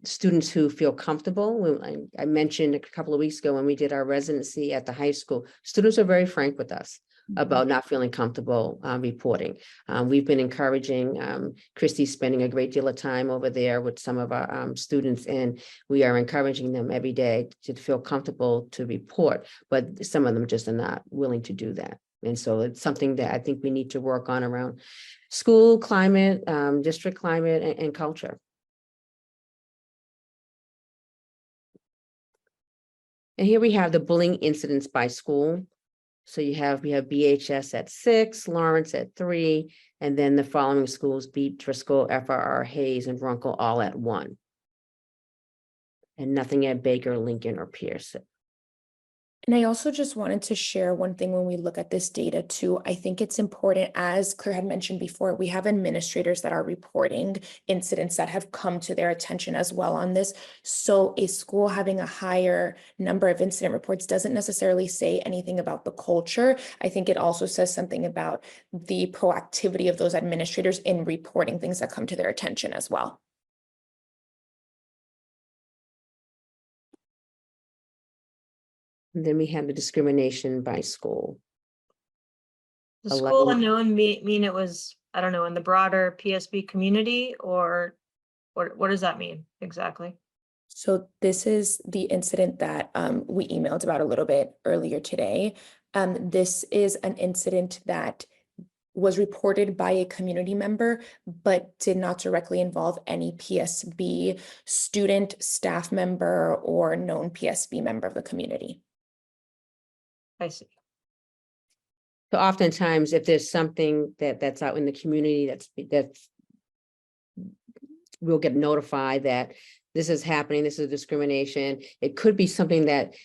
students who feel comfortable, I mentioned a couple of weeks ago when we did our residency at the high school, students are very frank with us about not feeling comfortable reporting. We've been encouraging, Christy's spending a great deal of time over there with some of our students, and we are encouraging them every day to feel comfortable to report, but some of them just are not willing to do that. And so it's something that I think we need to work on around school climate, district climate, and culture. And here we have the bullying incidents by school. So we have BHS at 6, Lawrence at 3, and then the following schools, Beat, Driscoll, FRR, Hayes, and Runkle all at 1. And nothing at Baker, Lincoln, or Pierce. And I also just wanted to share one thing when we look at this data too. I think it's important, as Claire had mentioned before, we have administrators that are reporting incidents that have come to their attention as well on this. So a school having a higher number of incident reports doesn't necessarily say anything about the culture. I think it also says something about the proactivity of those administrators in reporting things that come to their attention as well. And then we have the discrimination by school. The school 11. unknown mean it was, I don't know, in the broader PSB community, or what does that mean exactly? So this is the incident that we emailed about a little bit earlier today. This is an incident that was reported by a community member, but did not directly involve any PSB student, staff member, or known PSB member of the community. I see. So oftentimes, if there's something that's out in the community, that's we'll get notified that this is happening, this is discrimination. It could be something that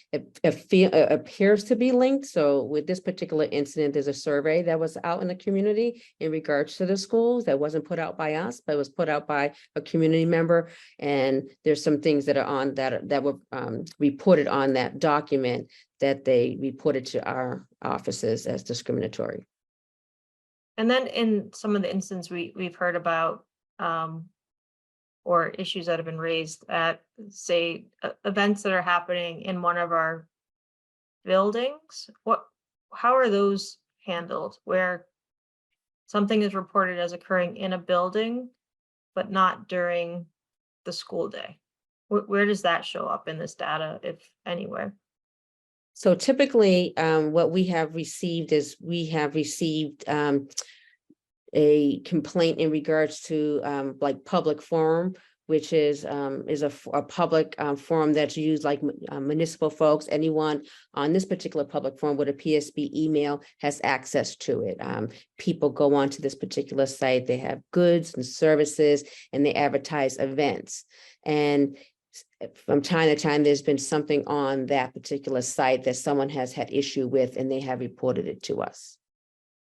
appears to be linked. So with this particular incident, there's a survey that was out in the community in regards to the schools that wasn't put out by us, but was put out by a community member. And there's some things that are on that were reported on that document that they reported to our offices as discriminatory. And then in some of the instances we've heard about, or issues that have been raised at, say, events that are happening in one of our buildings, how are those handled? Where something is reported as occurring in a building, but not during the school day? Where does that show up in this data, if anywhere? So typically, what we have received is a complaint in regards to like public forum, which is a public forum that's used like municipal folks. Anyone on this particular public forum with a PSB email has access to it. People go onto this particular site, they have goods and services, and they advertise events. And from time to time, there's been something on that particular site that someone has had issue with, and they have reported it to us.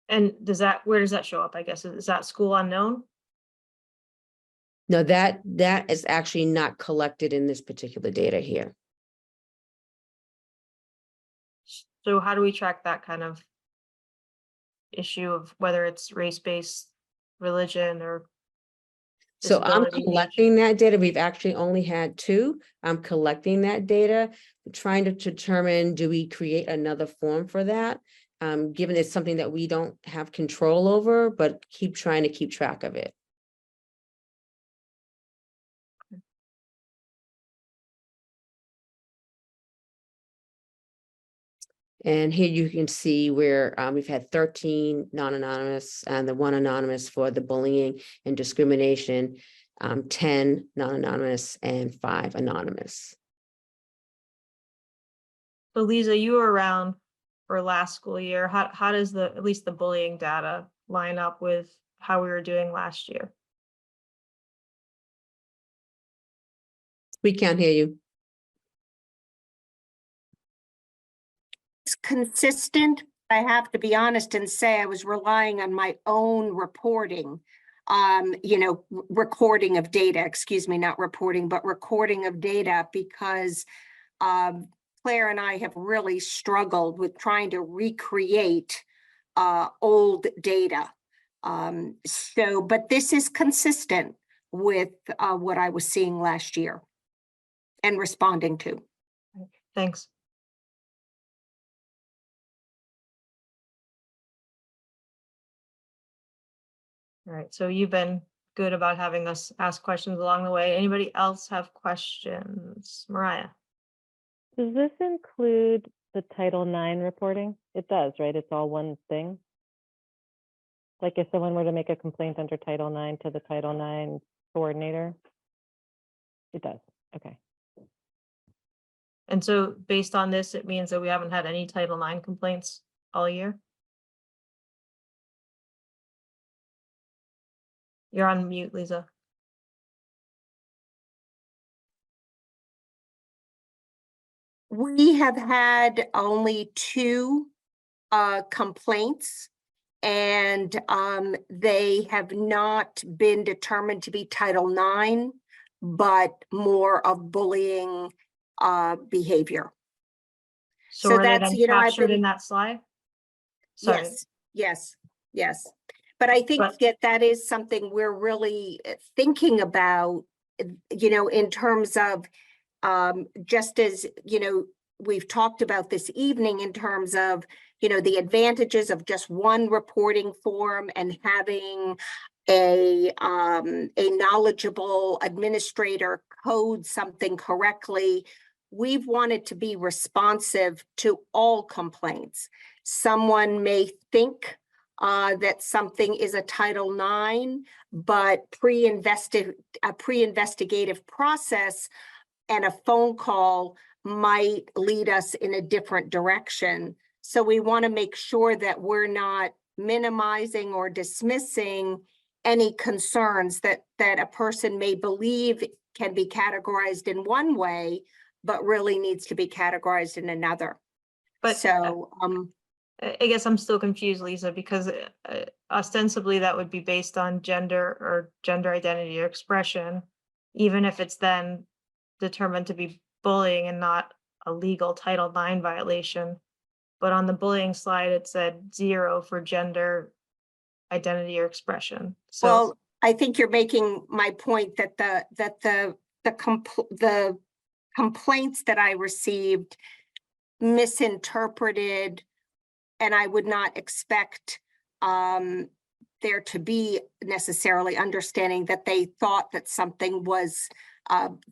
And where does that show up? I guess, is that school unknown? No, that is actually not collected in this particular data here. So how do we track that kind of issue of whether it's race-based, religion, or So I'm disability? collecting that data. We've actually only had 2. I'm collecting that data, trying to determine, do we create another form for that? Given it's something that we don't have control over, but trying to keep track of it. And here you can see where we've had 13 non-anonymous and the 1 anonymous for the bullying and discrimination, 10 non-anonymous and 5 anonymous. So Lisa, you were around for last school year. How does at least the bullying data line up with how we were doing last year? We can't hear you. It's consistent. I have to be honest and say I was relying on my own reporting, recording of data, excuse me, not reporting, but recording of data, because Claire and I have really struggled with trying to recreate old data. But this is consistent with what I was seeing last year and responding to. Thanks. All right, so you've been good about having us ask questions along the way. Anybody else have questions? Mariah? Does this include the Title IX reporting? It does, right? It's all one thing? Like if someone were to make a complaint under Title IX to the Title IX coordinator? It does, okay. And so based on this, it means that we haven't had any Title IX complaints all year? You're on mute, Lisa. We have had only 2 complaints, and they have not been determined to be Title IX, but more of bullying behavior. So are they that's, then I've captured been, in that slide? Sorry. Yes. But I think that is something we're really thinking about, in terms of just as, we've talked about this evening in terms of, the advantages of just one reporting form and having a knowledgeable administrator code something correctly. We've wanted to be responsive to all complaints. Someone may think that something is a Title IX, but a pre-investigative process and a phone call might lead us in a different direction. So we want to make sure that we're not minimizing or dismissing any concerns that a person may believe can be categorized in one way, but really needs to be categorized in another. But So, I guess I'm still confused, Lisa, because ostensibly that would be based on gender or gender identity or expression, even if it's then determined to be bullying and not a legal Title IX violation. But on the bullying slide, it said 0 for gender identity or expression. So, well, I think you're making my point that the complaints that I received misinterpreted, and I would not expect there to be necessarily understanding that they thought that something was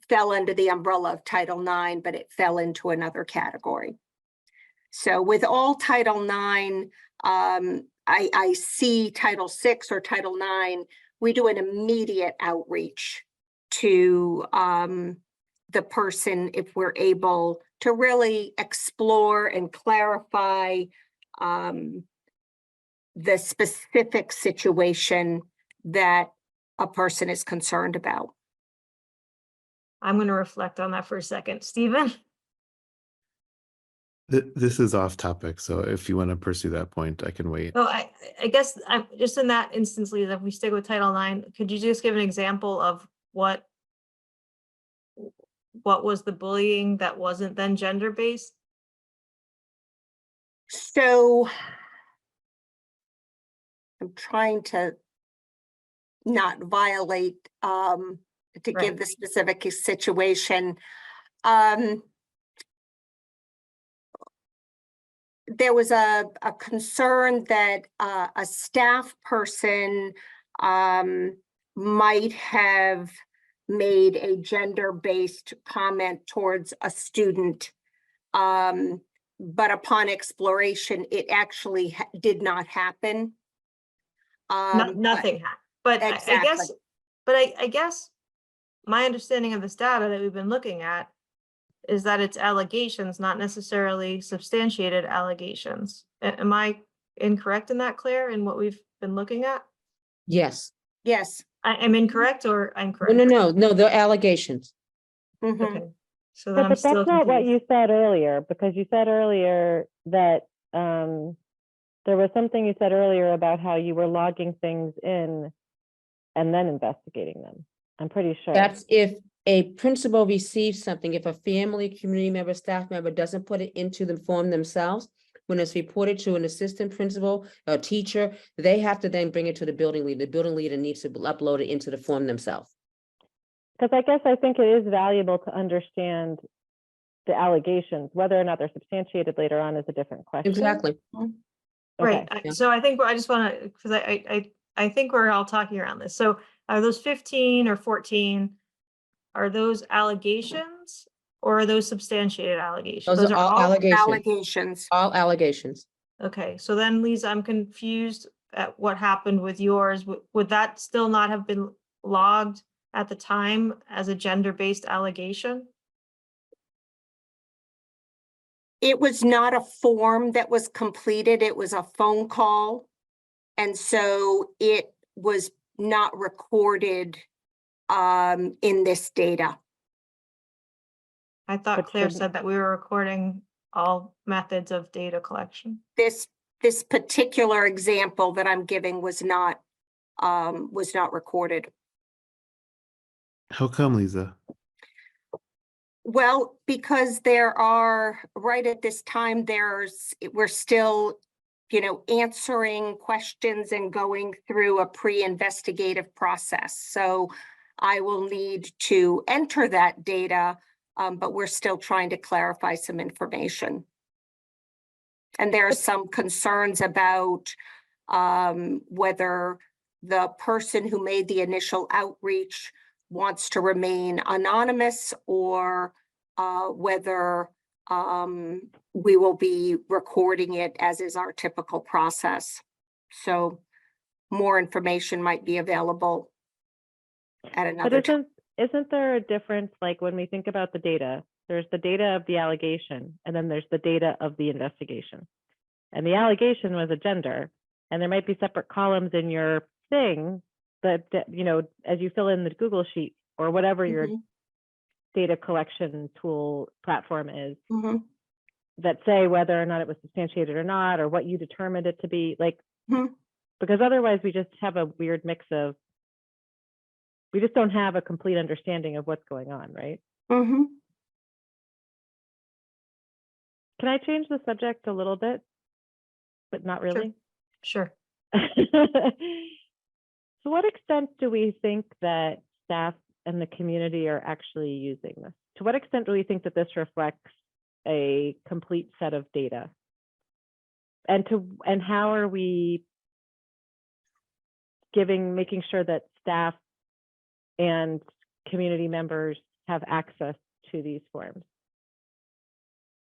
fell under the umbrella of Title IX, but it fell into another category. So with all Title IX, I see Title VI or Title IX, we do an immediate outreach to the person if we're able to really explore and clarify the specific situation that a person is concerned about. I'm going to reflect on that for a second. Stephen? This is off topic, so if you want to pursue that point, I can wait. No, I guess I'm just in that instance, Lisa, if we stick with Title IX, could you just give an example of what was the bullying that wasn't then gender-based? So I'm trying to not violate to Right. give the specific situation. There was a concern that a staff person might have made a gender-based comment towards a student. But upon exploration, it actually did not happen. Nothing happened. But I guess, Exactly. I guess my understanding of this data that we've been looking at is that it's allegations, not necessarily substantiated allegations. Am I incorrect in that, Claire, in what we've been looking at? Yes. Yes. I'm incorrect or I'm No, correct? no, they're allegations. Mhm. Okay. So then Yeah, I'm but still that's not what confused. you said earlier, because you said earlier that there was something you said earlier about how you were logging things in and then investigating them. I'm pretty sure. That's if a principal receives something, if a family, community member, staff member doesn't put it into the form themselves, when it's reported to an assistant principal or teacher, they have to then bring it to the building leader. The building leader needs to upload it into the form themselves. Because I guess I think it is valuable to understand the allegations. Whether or not they're substantiated later on is a different question. Exactly. Right. Okay. Yeah. So I think I just want to, because I think we're all talking around this. So are those 15 or 14, are those allegations or are those substantiated allegations? Those are all allegations, Allegations. all allegations. Okay, so then Lisa, I'm confused at what happened with yours. Would that still not have been logged at the time as a gender-based allegation? It was not a form that was completed. It was a phone call. And so it was not recorded in this data. I thought But Claire shouldn't- said that we were recording all methods of data collection. This particular example that I'm giving was not recorded. How come, Lisa? Well, because there are, right at this time, we're still, answering questions and going through a pre-investigative process. So I will need to enter that data, but we're still trying to clarify some information. And there are some concerns about whether the person who made the initial outreach wants to remain anonymous or whether we will be recording it as is our typical process. So more information might be available at But another time. isn't there a difference, like when we think about the data, there's the data of the allegation, and then there's the data of the investigation. And the allegation was a gender, and there might be separate columns in your thing that, you know, as you fill in the Google sheet or whatever your Mhm, data collection tool platform is, mhm, that say whether or not it was substantiated or not, or what you determined it to be, like, mhm. because otherwise we just have a weird mix of, we just don't have a complete understanding of what's going on, right? Mhm. Can I change the subject a little bit, but not really? Sure. To what extent do we think that staff and the community are actually using this? To what extent do we think that this reflects a complete set of data? And how are we making sure that staff and community members have access to these forms?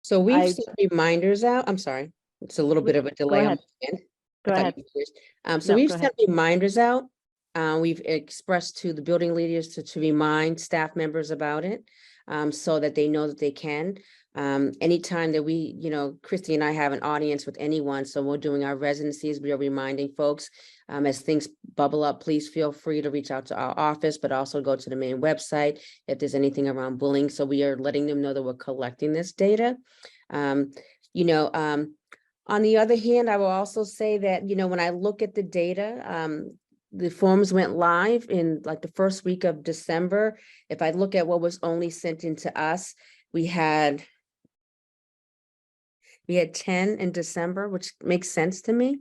So we've I- sent reminders out. I'm sorry, it's a little bit of a delay on ahead. my end. Go I thought ahead. you were finished. So No, we've go sent reminders out. We've expressed to the building leaders to remind staff members about it, so that they know that they can. Anytime that we, you know, Christy and I have an audience with anyone, so we're doing our residencies, we are reminding folks, as things bubble up, please feel free to reach out to our office, but also go to the main website if there's anything around bullying. So we are letting them know that we're collecting this data. You know, on the other hand, I will also say that, you know, when I look at the data, the forms went live in like the first week of December. If I look at what was only sent into us, we had 10 in December, which makes sense to me.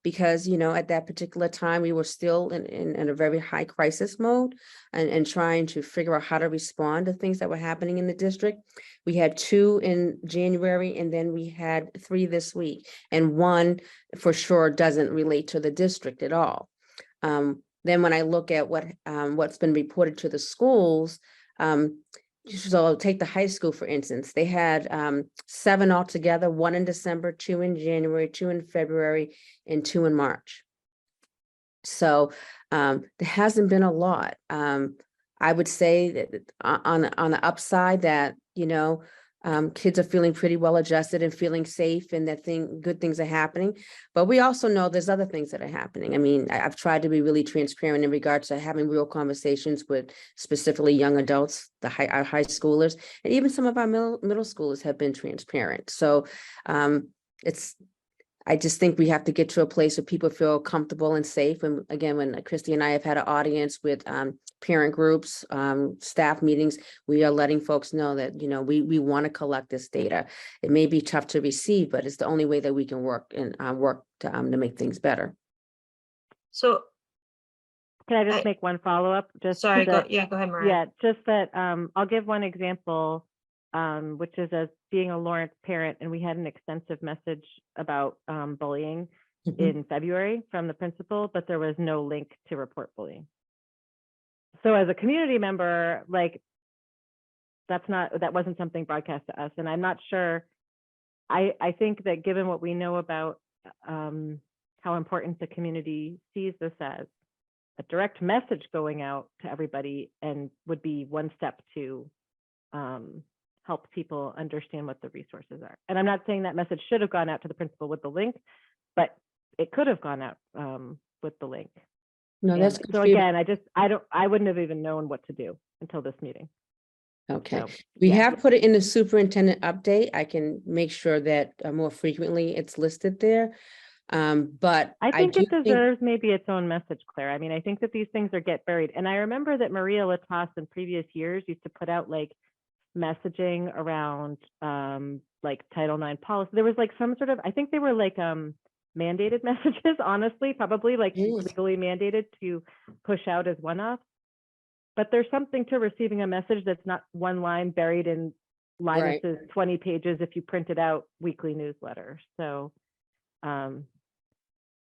Because, you know, at that particular time, we were still in a very high crisis mode and trying to figure out how to respond to things that were happening in the district. We had 2 in January, and then we had 3 this week. And 1 for sure doesn't relate to the district at all. Then when I look at what's been reported to the schools, so take the high school, for instance, they had 7 altogether, 1 in December, 2 in January, 2 in February, and 2 in March. So there hasn't been a lot. I would say that on the upside that, you know, kids are feeling pretty well adjusted and feeling safe, and that good things are happening. But we also know there's other things that are happening. I mean, I've tried to be really transparent in regards to having real conversations with specifically young adults, our high schoolers, and even some of our middle schoolers have been transparent. So I just think we have to get to a place where people feel comfortable and safe. And again, when Christy and I have had an audience with parent groups, staff meetings, we are letting folks know that, you know, we want to collect this data. It may be tough to receive, but it's the only way that we can work to make things better. So, Can I just I- make one follow-up? Just sorry, that- go ahead, Mariah. Yeah, just that I'll give one example, which is as being a Lawrence parent, and we had an extensive message about bullying in February from the principal, but there was no link to report bullying. So as a community member, like, that wasn't something broadcast to us, and I'm not sure. I think that given what we know about how important the community sees this as, a direct message going out to everybody and would be one step to help people understand what the resources are. And I'm not saying that message should have gone out to the principal with the link, but it could have gone out with the link. No, that's And good so feedback. again, I wouldn't have even known what to do until this meeting. Okay, So, we yeah. have put it in the superintendent update. I can make sure that more frequently it's listed there. But I think do it deserves maybe its own message, Claire. I mean, I think that these things get buried. And I remember that Maria Latas in previous years used to put out like messaging around like Title IX policy. There was like some sort of, I think they were like mandated messages, honestly, probably like legally mandated to push out as one-off. But there's something to receiving a message that's not one line buried in Linus's 20 pages if you printed out weekly newsletter. So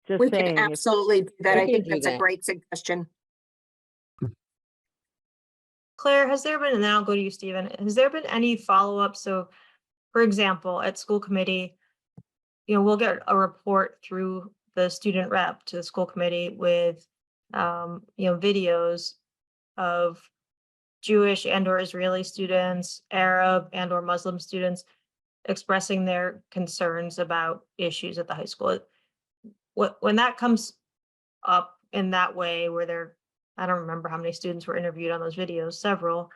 just We saying, can absolutely do that. I can think do that's a that. great suggestion. Claire, has there been, and then I'll go to you, Stephen, has there been any follow-up? So, for example, at school committee, you know, we'll get a report through the student rep to the school committee with, videos of Jewish and or Israeli students, Arab and or Muslim students expressing their concerns about issues at the high school. When that comes up in that way where I don't remember how many students were interviewed on those videos, several.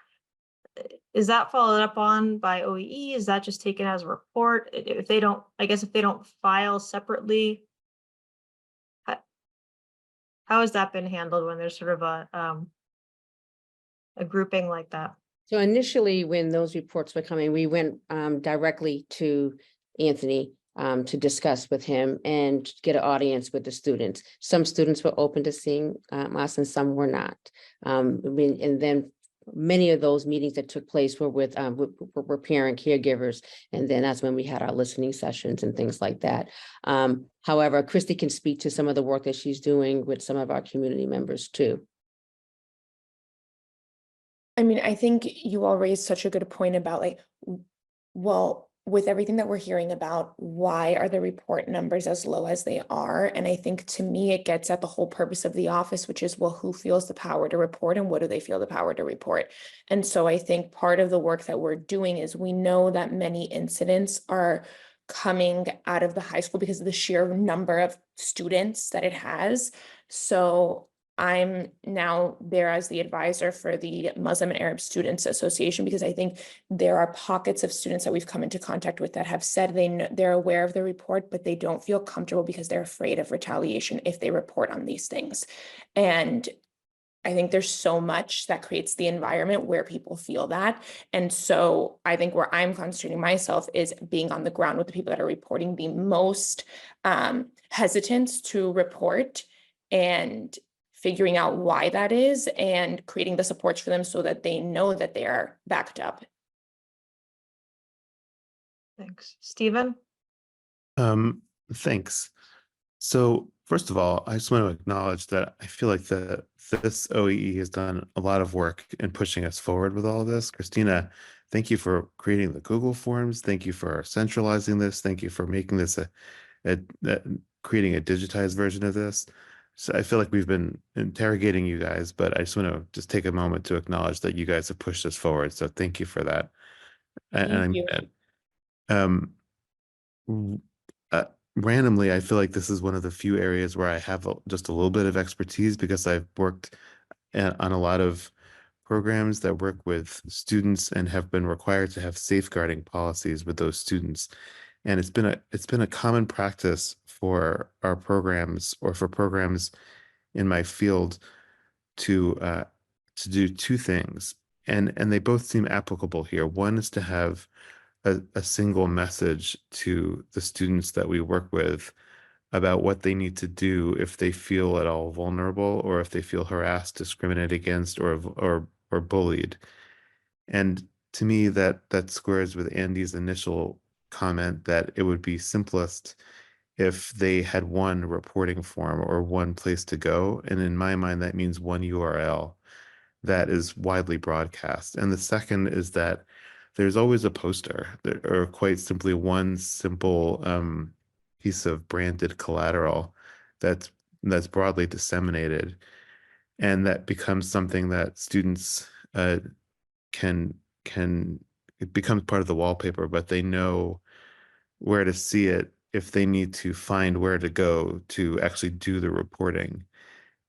Is that followed up on by OEE? Is that just taken as a report? If they don't, I guess if they don't file separately, how has that been handled when there's sort of a grouping like that? So initially, when those reports were coming, we went directly to Anthony to discuss with him and get an audience with the students. Some students were open to seeing us and some were not. And then many of those meetings that took place were with were parent caregivers. And then that's when we had our listening sessions and things like that. However, Christy can speak to some of the work that she's doing with some of our community members too. I mean, I think you all raised such a good point about like, well, with everything that we're hearing about, why are the report numbers as low as they are? And I think to me, it gets at the whole purpose of the office, which is, well, who feels the power to report and what do they feel the power to report? And so I think part of the work that we're doing is we know that many incidents are coming out of the high school because of the sheer number of students that it has. So I'm now there as the advisor for the Muslim and Arab Students Association, because I think there are pockets of students that we've come into contact with that have said they're aware of the report, but they don't feel comfortable because they're afraid of retaliation if they report on these things. And I think there's so much that creates the environment where people feel that. And so I think where I'm concentrating myself is being on the ground with the people that are reporting the most hesitant to report and figuring out why that is and creating the supports for them so that they know that they are backed up. Thanks. Stephen? Thanks. So first of all, I just want to acknowledge that I feel like this OEE has done a lot of work in pushing us forward with all of this. Christina, thank you for creating the Google Forms. Thank you for centralizing this. Thank you for making this creating a digitized version of this. So I feel like we've been interrogating you guys, but I just want to just take a moment to acknowledge that you guys have pushed us forward. So thank you for that. Thank you. Randomly, I feel like this is one of the few areas where I have just a little bit of expertise because I've worked on a lot of programs that work with students and have been required to have safeguarding policies with those students. And it's been a common practice for our programs or for programs in my field to do two things, and they both seem applicable here. One is to have a single message to the students that we work with about what they need to do if they feel at all vulnerable or if they feel harassed, discriminated against, or bullied. And to me, that squares with Andy's initial comment that it would be simplest if they had one reporting form or one place to go. And in my mind, that means one URL that is widely broadcast. And the second is that there's always a poster or quite simply one simple piece of branded collateral that's broadly disseminated. And that becomes something that students can, it becomes part of the wallpaper, but they know where to see it if they need to find where to go to actually do the reporting.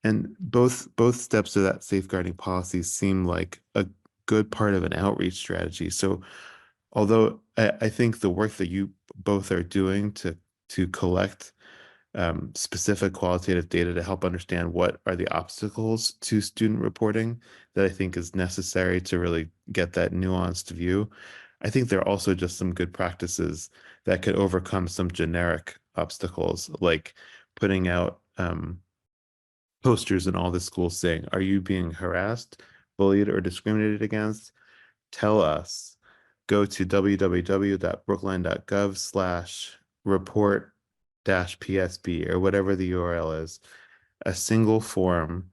And both steps of that safeguarding policy seem like a good part of an outreach strategy. So although I think the work that you both are doing to collect specific qualitative data to help understand what are the obstacles to student reporting that I think is necessary to really get that nuanced view, I think there are also just some good practices that could overcome some generic obstacles, like putting out posters in all the schools saying, are you being harassed, bullied, or discriminated against? Tell us. Go to www.brookline.gov/report-PSB or whatever the URL is. A single form,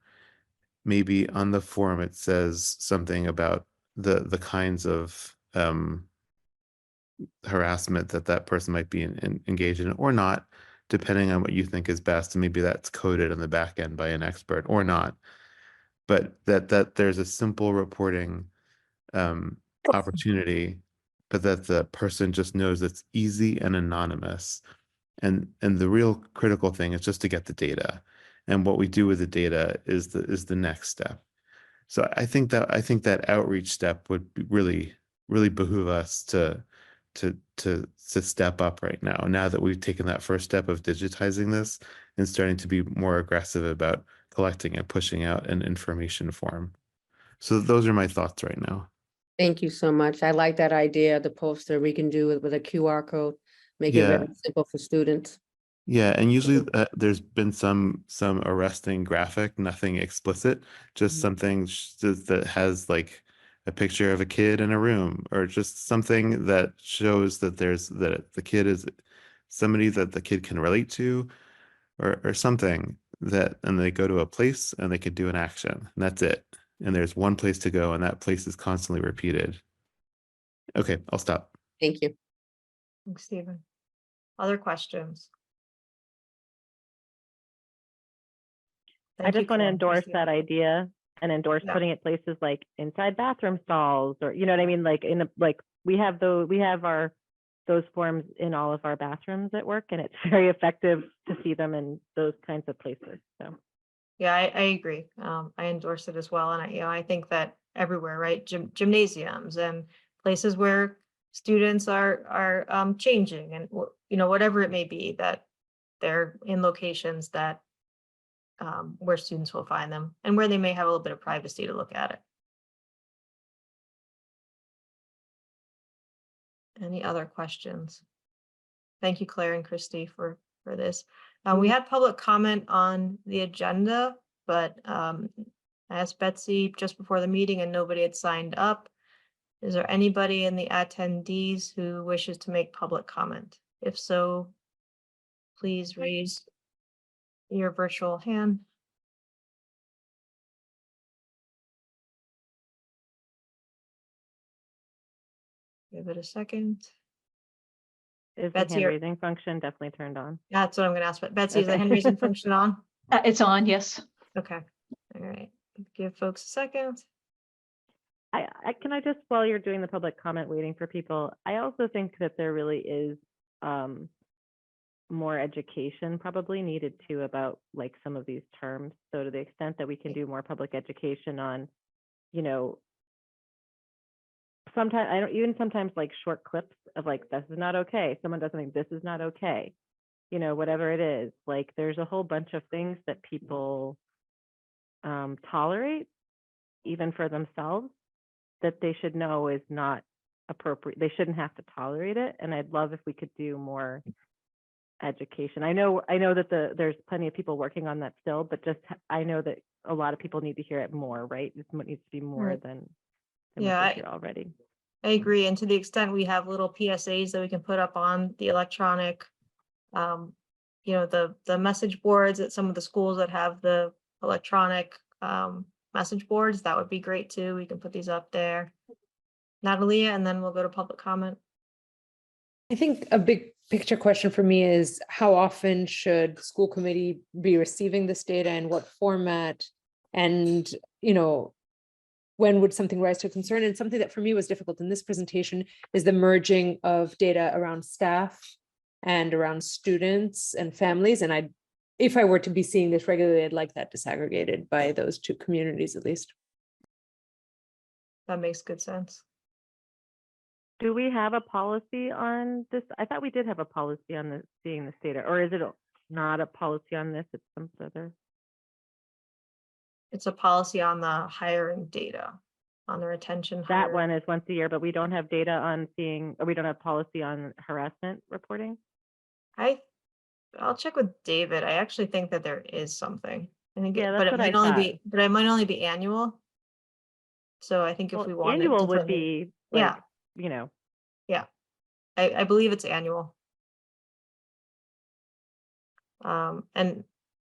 maybe on the form it says something about the kinds of harassment that person might be engaged in or not. depending on what you think is best. And maybe that's coded in the back end by an expert or not. But that there's a simple reporting opportunity, but that the person just knows it's easy and anonymous. And the real critical thing is just to get the data. And what we do with the data is the next step. So I think that outreach step would be really behoove us to step up right now that we've taken that first step of digitizing this and starting to be more aggressive about collecting and pushing out an information form. So those are my thoughts right now. Thank you so much. I like that idea, the poster we can do it with a QR code, make it Yeah. very simple for students. Yeah, and usually there's been some arresting graphic, nothing explicit, just Mhm. something that has like a picture of a kid in a room, or just something that shows that that the kid is somebody that the kid can relate to, or something that, and they go to a place and they could do an action, and that's it. And there's one place to go, and that place is constantly repeated. Okay, I'll stop. Thank you. Thanks, Stephen. Other questions? I Thank you, just want to Karen, endorse Christy. that idea and endorse Yeah. putting it places like inside bathroom stalls, or you know what I mean? Like we have those forms in all of our bathrooms at work, and it's very effective to see them in those kinds of places. So Yeah, I agree. I endorse it as well. And I think that everywhere, right? Gymnasiums and places where students are changing and, whatever it may be, that they're in locations that where students will find them and where they may have a little bit of privacy to look at it. Any other questions? Thank you, Claire and Christy, for this. We had public comment on the agenda, but I asked Betsy just before the meeting and nobody had signed up. Is there anybody in the attendees who wishes to make public comment? If so, please raise your virtual hand. Give it a second. is the Betsy, hand raising function definitely turned on? That's what I'm gonna ask, but Betsy, is the Okay. hand raising function on? It's on, yes. Okay, all right, give folks a second. Can I just, while you're doing the public comment, waiting for people, I also think that there really is more education probably needed too about like some of these terms. So to the extent that we can do more public education on, sometimes sometimes like short clips of like, this is not okay. Someone does something, this is not okay. Whatever it is, like there's a whole bunch of things that people tolerate even for themselves that they should know is not appropriate. They shouldn't have to tolerate it. And I'd love if we could do more education. I know that there's plenty of people working on that still, but just I know that a lot of people need to hear it more, right? It needs to be more Right. than Yeah, what's here already. I agree. And to the extent we have little PSAs that we can put up on the electronic, the message boards at some of the schools that have the electronic message boards, that would be great too. We can put these up there. Natalia, and then we'll go to public comment. I think a big picture question for me is how often should school committee be receiving this data, and what format? And, when would something rise to concern? And something that for me was difficult in this presentation is the merging of data around staff and around students and families. And if I were to be seeing this regularly, I'd like that disaggregated by those two communities at least. That makes good sense. Do we have a policy on this? I thought we did have a policy on seeing this data, or is it not a policy on this? It's some other. It's a policy on the hiring data, on the retention. That hiring. one is once a year, but we don't have data on or we don't have policy on harassment reporting. I'll check with David. I actually think that there is something. I think, Yeah, but that's it what I might only thought. be, but it might only be annual. So I think if Well, we want annual would be like, yeah, I believe it's annual. And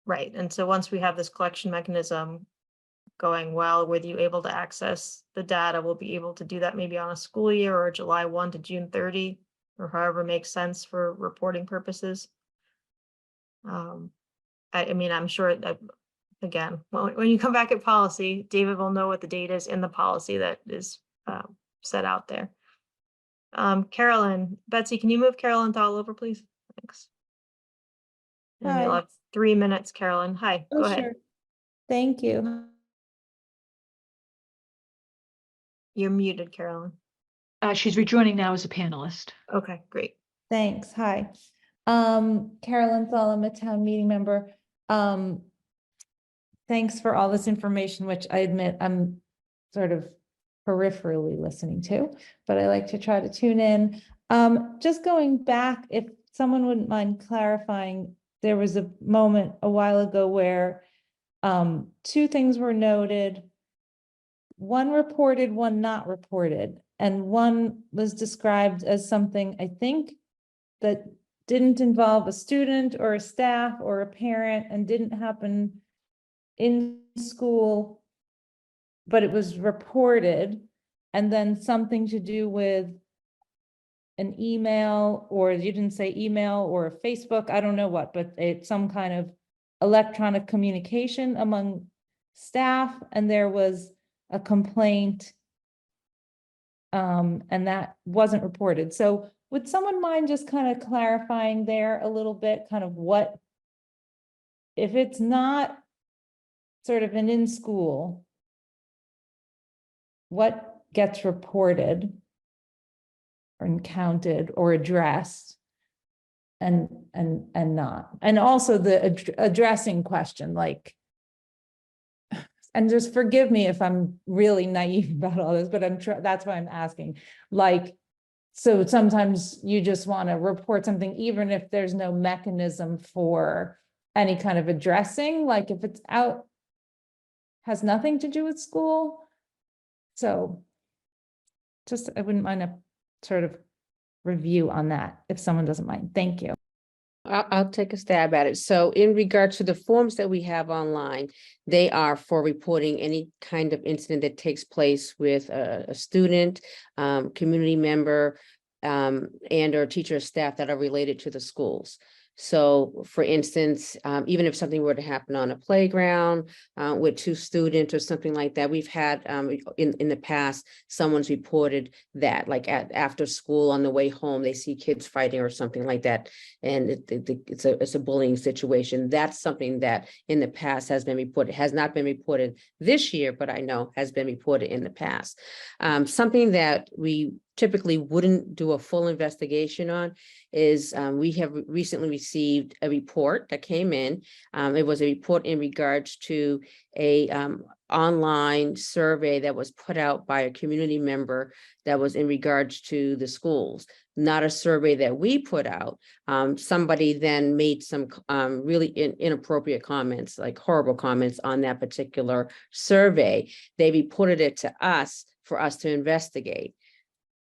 right, and so once we have this collection mechanism going well, with you able to access the data, we'll be able to do that maybe on a school year or July 1 to June 30, or however makes sense for reporting purposes. I mean, I'm sure that, again, when you come back at policy, David will know what the date is in the policy that is set out there. Carolyn, Betsy, can you move Carolyn Thal over, please? Thanks. And you'll Hi. have 3 minutes, Carolyn. Hi, Oh, go ahead. sure. Thank you. You're muted, Carolyn. She's rejoining now as a panelist. Okay, great. Thanks. Hi. Carolyn Thull, a town meeting member. Thanks for all this information, which I admit I'm sort of peripherally listening to, but I like to try to tune in. Just going back, if someone wouldn't mind clarifying, there was a moment a while ago where two things were noted. One reported, one not reported, and one was described as something, I think, that didn't involve a student or a staff or a parent and didn't happen in school, but it was reported, and then something to do with an email, or you didn't say email or Facebook, I don't know what, but it's some kind of electronic communication among staff, and there was a complaint, and that wasn't reported. So would someone mind just kind of clarifying there a little bit, kind of what, if it's not sort of an in-school, what gets reported or counted or addressed and not? And also the addressing question, like, and just forgive me if I'm really naive about all this, but that's why I'm asking. Like, so sometimes you just want to report something, even if there's no mechanism for any kind of addressing, like if it's out, has nothing to do with school. So just, I wouldn't mind a sort of review on that, if someone doesn't mind. Thank you. I'll take a stab at it. So in regard to the forms that we have online, they are for reporting any kind of incident that takes place with a student, community member, and or teacher or staff that are related to the schools. So for instance, even if something were to happen on a playground with two students or something like that, we've had in the past, someone's reported that, like after school on the way home, they see kids fighting or something like that. And it's a bullying situation. That's something that in the past has been reported, has not been reported this year, but I know has been reported in the past. Something that we typically wouldn't do a full investigation on is we have recently received a report that came in. It was a report in regards to a online survey that was put out by a community member that was in regards to the schools, not a survey that we put out. Somebody then made some really inappropriate comments, like horrible comments on that particular survey. They reported it to us for us to investigate.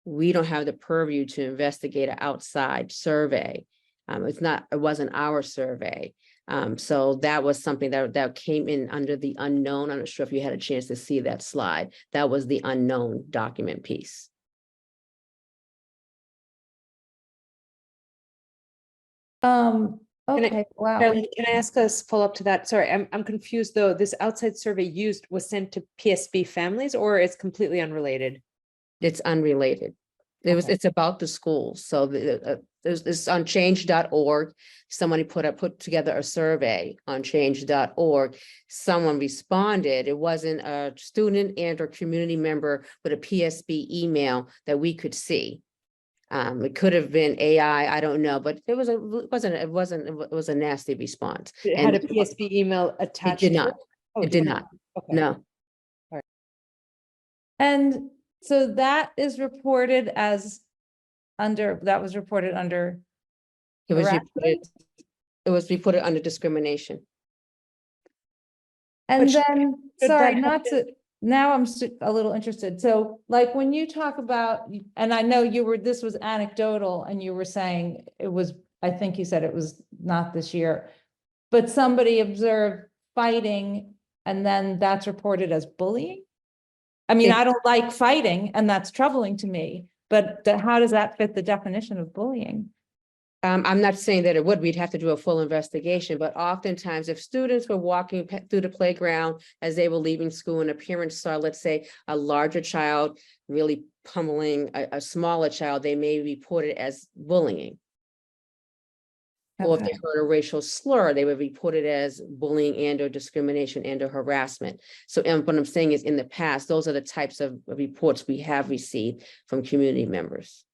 We don't have the purview to investigate an outside survey. It wasn't our survey. So that was something that came in under the unknown. I'm not sure if you had a chance to see that slide. That was the unknown document piece. Okay, wow. Carolyn, can I ask us follow up to that? Sorry, I'm confused though. This outside survey was sent to PSB families, or it's completely unrelated? It's unrelated. It's about the schools. So there's this on change.org. Somebody put together a survey on change.org. Someone responded. It wasn't a student and or community member with a PSB email that we could see. It could have been AI, I don't know, but it was a nasty response. It had a PSB email attached. It did not. Oh, It did not. Okay. No. And so that is reported as that was reported under It was reported, harassment? it was reported under discrimination. And should- then, should sorry, that have not to, now I'm a little interested. So like when you talk about, and I know this was anecdotal and you were saying it was, I think you said it was not this year, but somebody observed fighting and then that's reported as bullying? I mean, I don't like fighting and that's troubling to me, but how does that fit the definition of bullying? I'm not saying that it would, we'd have to do a full investigation, but oftentimes if students were walking through the playground as they were leaving school and a parent saw, let's say, a larger child really pummeling a smaller child, they may report it as bullying. Or if Okay. they heard a racial slur, they would report it as bullying and or discrimination and or harassment. So and what I'm saying is in the past, those are the types of reports we have received from community members.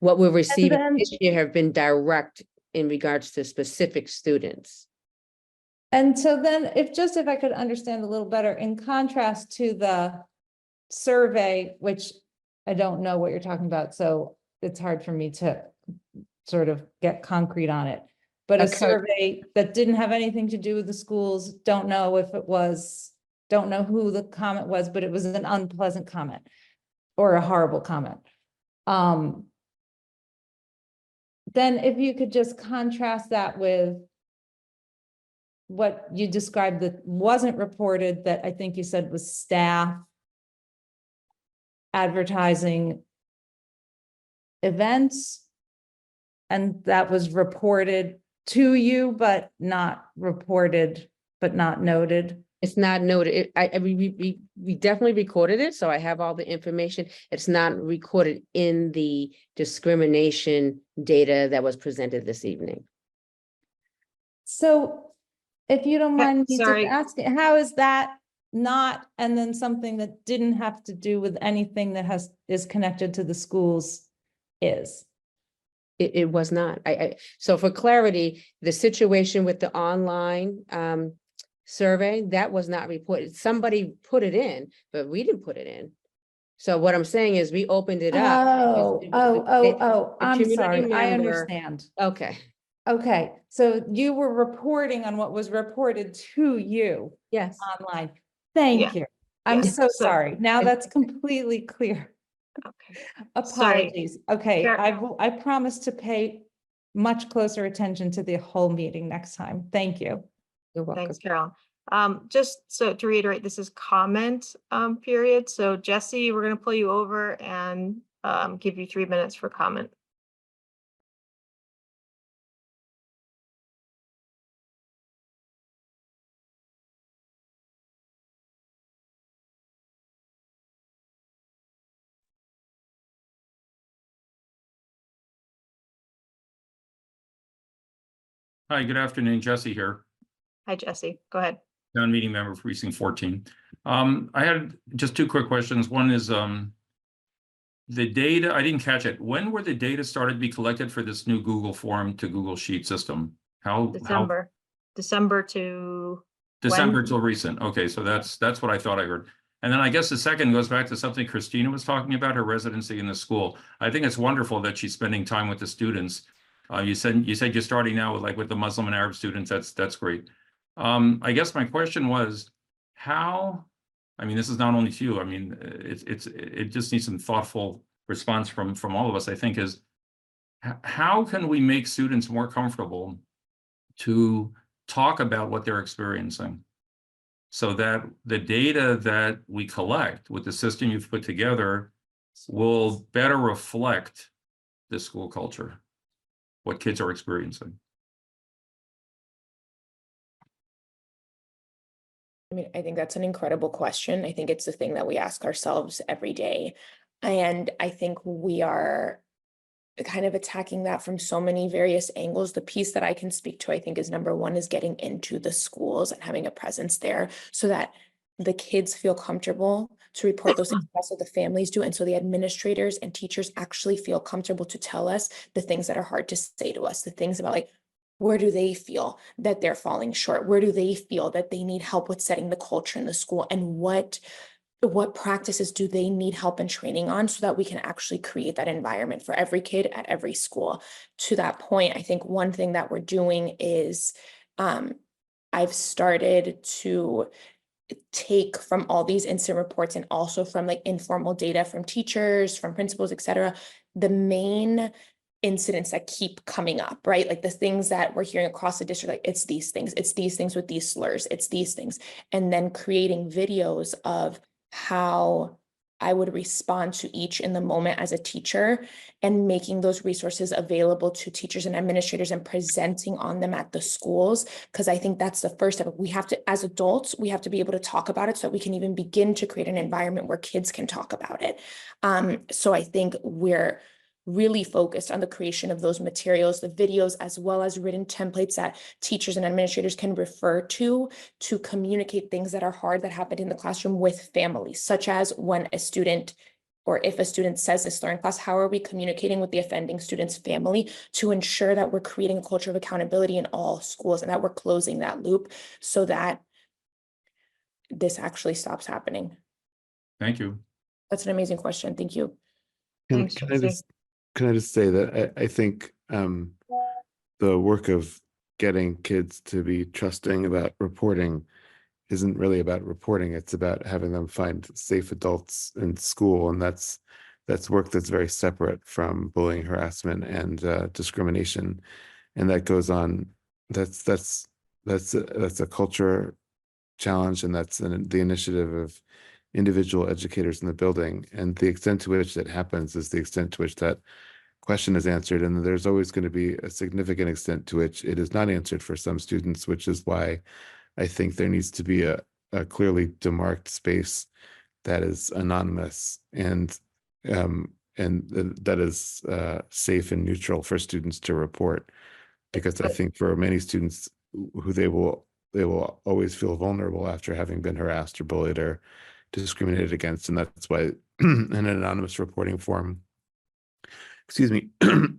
What we're receiving then- this year have been direct in regards to specific students. And so then if I could understand a little better, in contrast to the survey, which I don't know what you're talking about, so it's hard for me to sort of get concrete on it. But a Okay. survey that didn't have anything to do with the schools, don't know who the comment was, but it was an unpleasant comment or a horrible comment. Then if you could just contrast that with what you described that wasn't reported, that I think you said was staff advertising events, and that was reported to you, but not reported, but not noted. It's not noted. We definitely recorded it, so I have all the information. It's not recorded in the discrimination data that was presented this evening. So if you don't mind me just sorry. asking, how is that not, and then something that didn't have to do with anything that is connected to the schools is? It was not. So for clarity, the situation with the online survey, that was not reported. Somebody put it in, but we didn't put it in. So what I'm saying is we opened it up. I'm community sorry, I member- understand. Okay, Okay, so you were reporting on what was reported to you yes. online. Yeah. Thank you. I'm Yes, so so- sorry. Now that's completely clear. Okay. Apologies. Okay, Sure. I promise to pay much closer attention to the whole meeting next time. Thank you. You're welcome. Thanks, Carol. Just so to reiterate, this is comment period. So Jesse, we're gonna pull you over and give you 3 minutes for comment. Hi, good afternoon, Jesse here, Hi, Jesse. Go ahead. town meeting member for precinct 14. I had just 2 quick questions. One is the data, I didn't catch it. When were the data started to be collected for this new Google form to Google Sheet system? How December to December when? till recent. Okay, so that's what I thought I heard. And then I guess the second goes back to something Christina was talking about, her residency in the school. I think it's wonderful that she's spending time with the students. You said you're starting now with the Muslim and Arab students. That's great. I guess my question was how, I mean, this is not only to you. I mean, it just needs some thoughtful response from all of us, I think, is how can we make students more comfortable to talk about what they're experiencing so that the data that we collect with the system you've put together will better reflect the school culture, what kids are experiencing? I mean, I think that's an incredible question. I think it's the thing that we ask ourselves every day. And I think we are kind of attacking that from so many various angles. The piece that I can speak to, I think, is number one, is getting into the schools and having a presence there so that the kids feel comfortable to report those things, also the families do. And so the administrators and teachers actually feel comfortable to tell us the things that are hard to say to us, the things about like, where do they feel that they're falling short? Where do they feel that they need help with setting the culture in the school? And what practices do they need help and training on so that we can actually create that environment for every kid at every school? To that point, I think one thing that we're doing is I've started to take from all these incident reports and also from like informal data from teachers, from principals, et cetera, the main incidents that keep coming up, right? Like the things that we're hearing across the district, like it's these things with these slurs, it's these things, and then creating videos of how I would respond to each in the moment as a teacher and making those resources available to teachers and administrators and presenting on them at the schools. Because I think that's the first step. We have to, as adults, we have to be able to talk about it so that we can even begin to create an environment where kids can talk about it. So I think we're really focused on the creation of those materials, the videos, as well as written templates that teachers and administrators can refer to communicate things that are hard that happened in the classroom with families, such as when a student or if a student says this during class, how are we communicating with the offending student's family to ensure that we're creating a culture of accountability in all schools and that we're closing that loop so that this actually stops happening? Thank you. That's an amazing question. Thank you. Can, Thanks, can I Tracy. just say that I think the work of getting kids to be trusting about reporting isn't really about reporting. It's about having them find safe adults in school, and that's work that's very separate from bullying, harassment, and discrimination, and that goes on. That's a culture challenge, and that's the initiative of individual educators in the building, and the extent to which that happens is the extent to which that question is answered, and there's always going to be a significant extent to which it is not answered for some students, which is why I think there needs to be a clearly demarked space that is anonymous and that is safe and neutral for students to report, because I think for many students who they will always feel vulnerable after having been harassed or bullied or discriminated against, and that's why an anonymous reporting form, excuse me,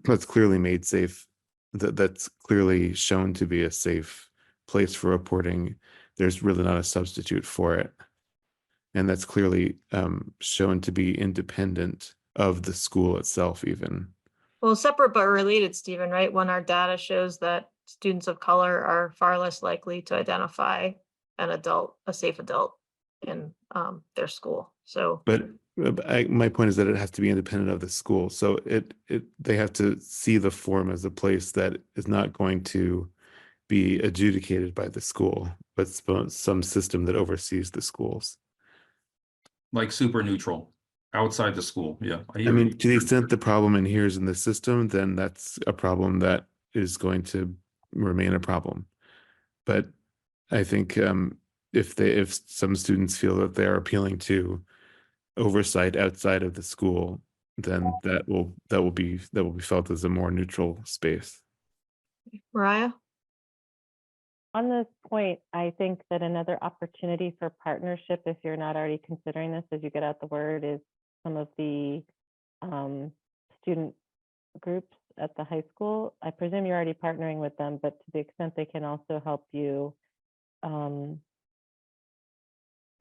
that's clearly made safe, that's clearly shown to be a safe place for reporting, there's really not a substitute for it, and that's clearly shown to be independent of the school itself even. Well, separate but related, Stephen, right? When our data shows that students of color are far less likely to identify an adult, a safe adult in their school. So, But my point is that it has to be independent of the school. So they have to see the form as a place that is not going to be adjudicated by the school, but some system that oversees the schools. Like super neutral outside the school. Yeah. I mean, to the extent the problem inheres in the system, then that's a problem that is going to remain a problem. But I think if some students feel that they are appealing to oversight outside of the school, then that will be felt as a more neutral space. Mariah? On this point, I think that another opportunity for partnership, if you're not already considering this as you get out the word, is some of the student groups at the high school. I presume you're already partnering with them, but to the extent they can also help you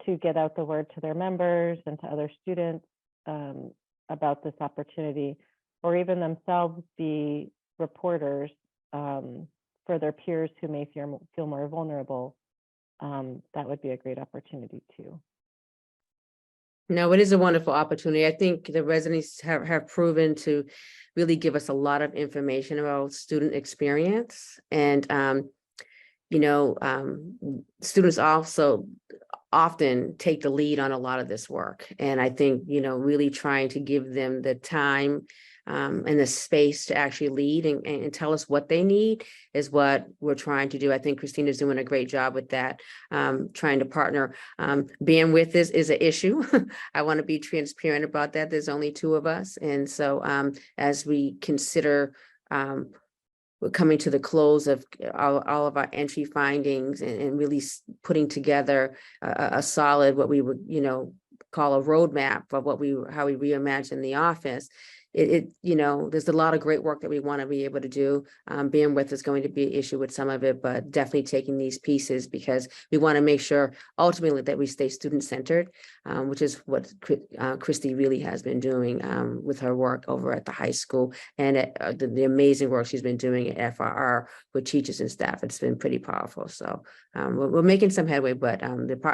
to get out the word to their members and to other students about this opportunity, or even themselves be reporters for their peers who may feel more vulnerable, that would be a great opportunity too. No, it is a wonderful opportunity. I think the residents have proven to really give us a lot of information about student experience. And, students also often take the lead on a lot of this work. And I think, really trying to give them the time and the space to actually lead and tell us what they need is what we're trying to do. I think Christina's doing a great job with that, trying to partner. Bandwidth is an issue. I want to be transparent about that. There's only 2 of us. And so as we consider we're coming to the close of all of our entry findings and really putting together a solid, what we would, call a roadmap of how we reimagine the office. There's a lot of great work that we want to be able to do. Bandwidth is going to be an issue with some of it, but definitely taking these pieces because we want to make sure ultimately that we stay student-centered, which is what Christy really has been doing with her work over at the high school and the amazing work she's been doing at FRR with teachers and staff. It's been pretty powerful. So we're making some headway, but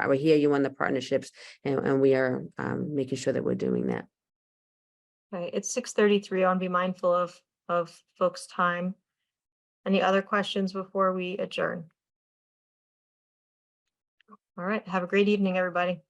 we hear you on the partnerships and we are making sure that we're doing that. Okay, it's 6:33. I want to be mindful of folks' time. Any other questions before we adjourn? All right, have a great evening, everybody.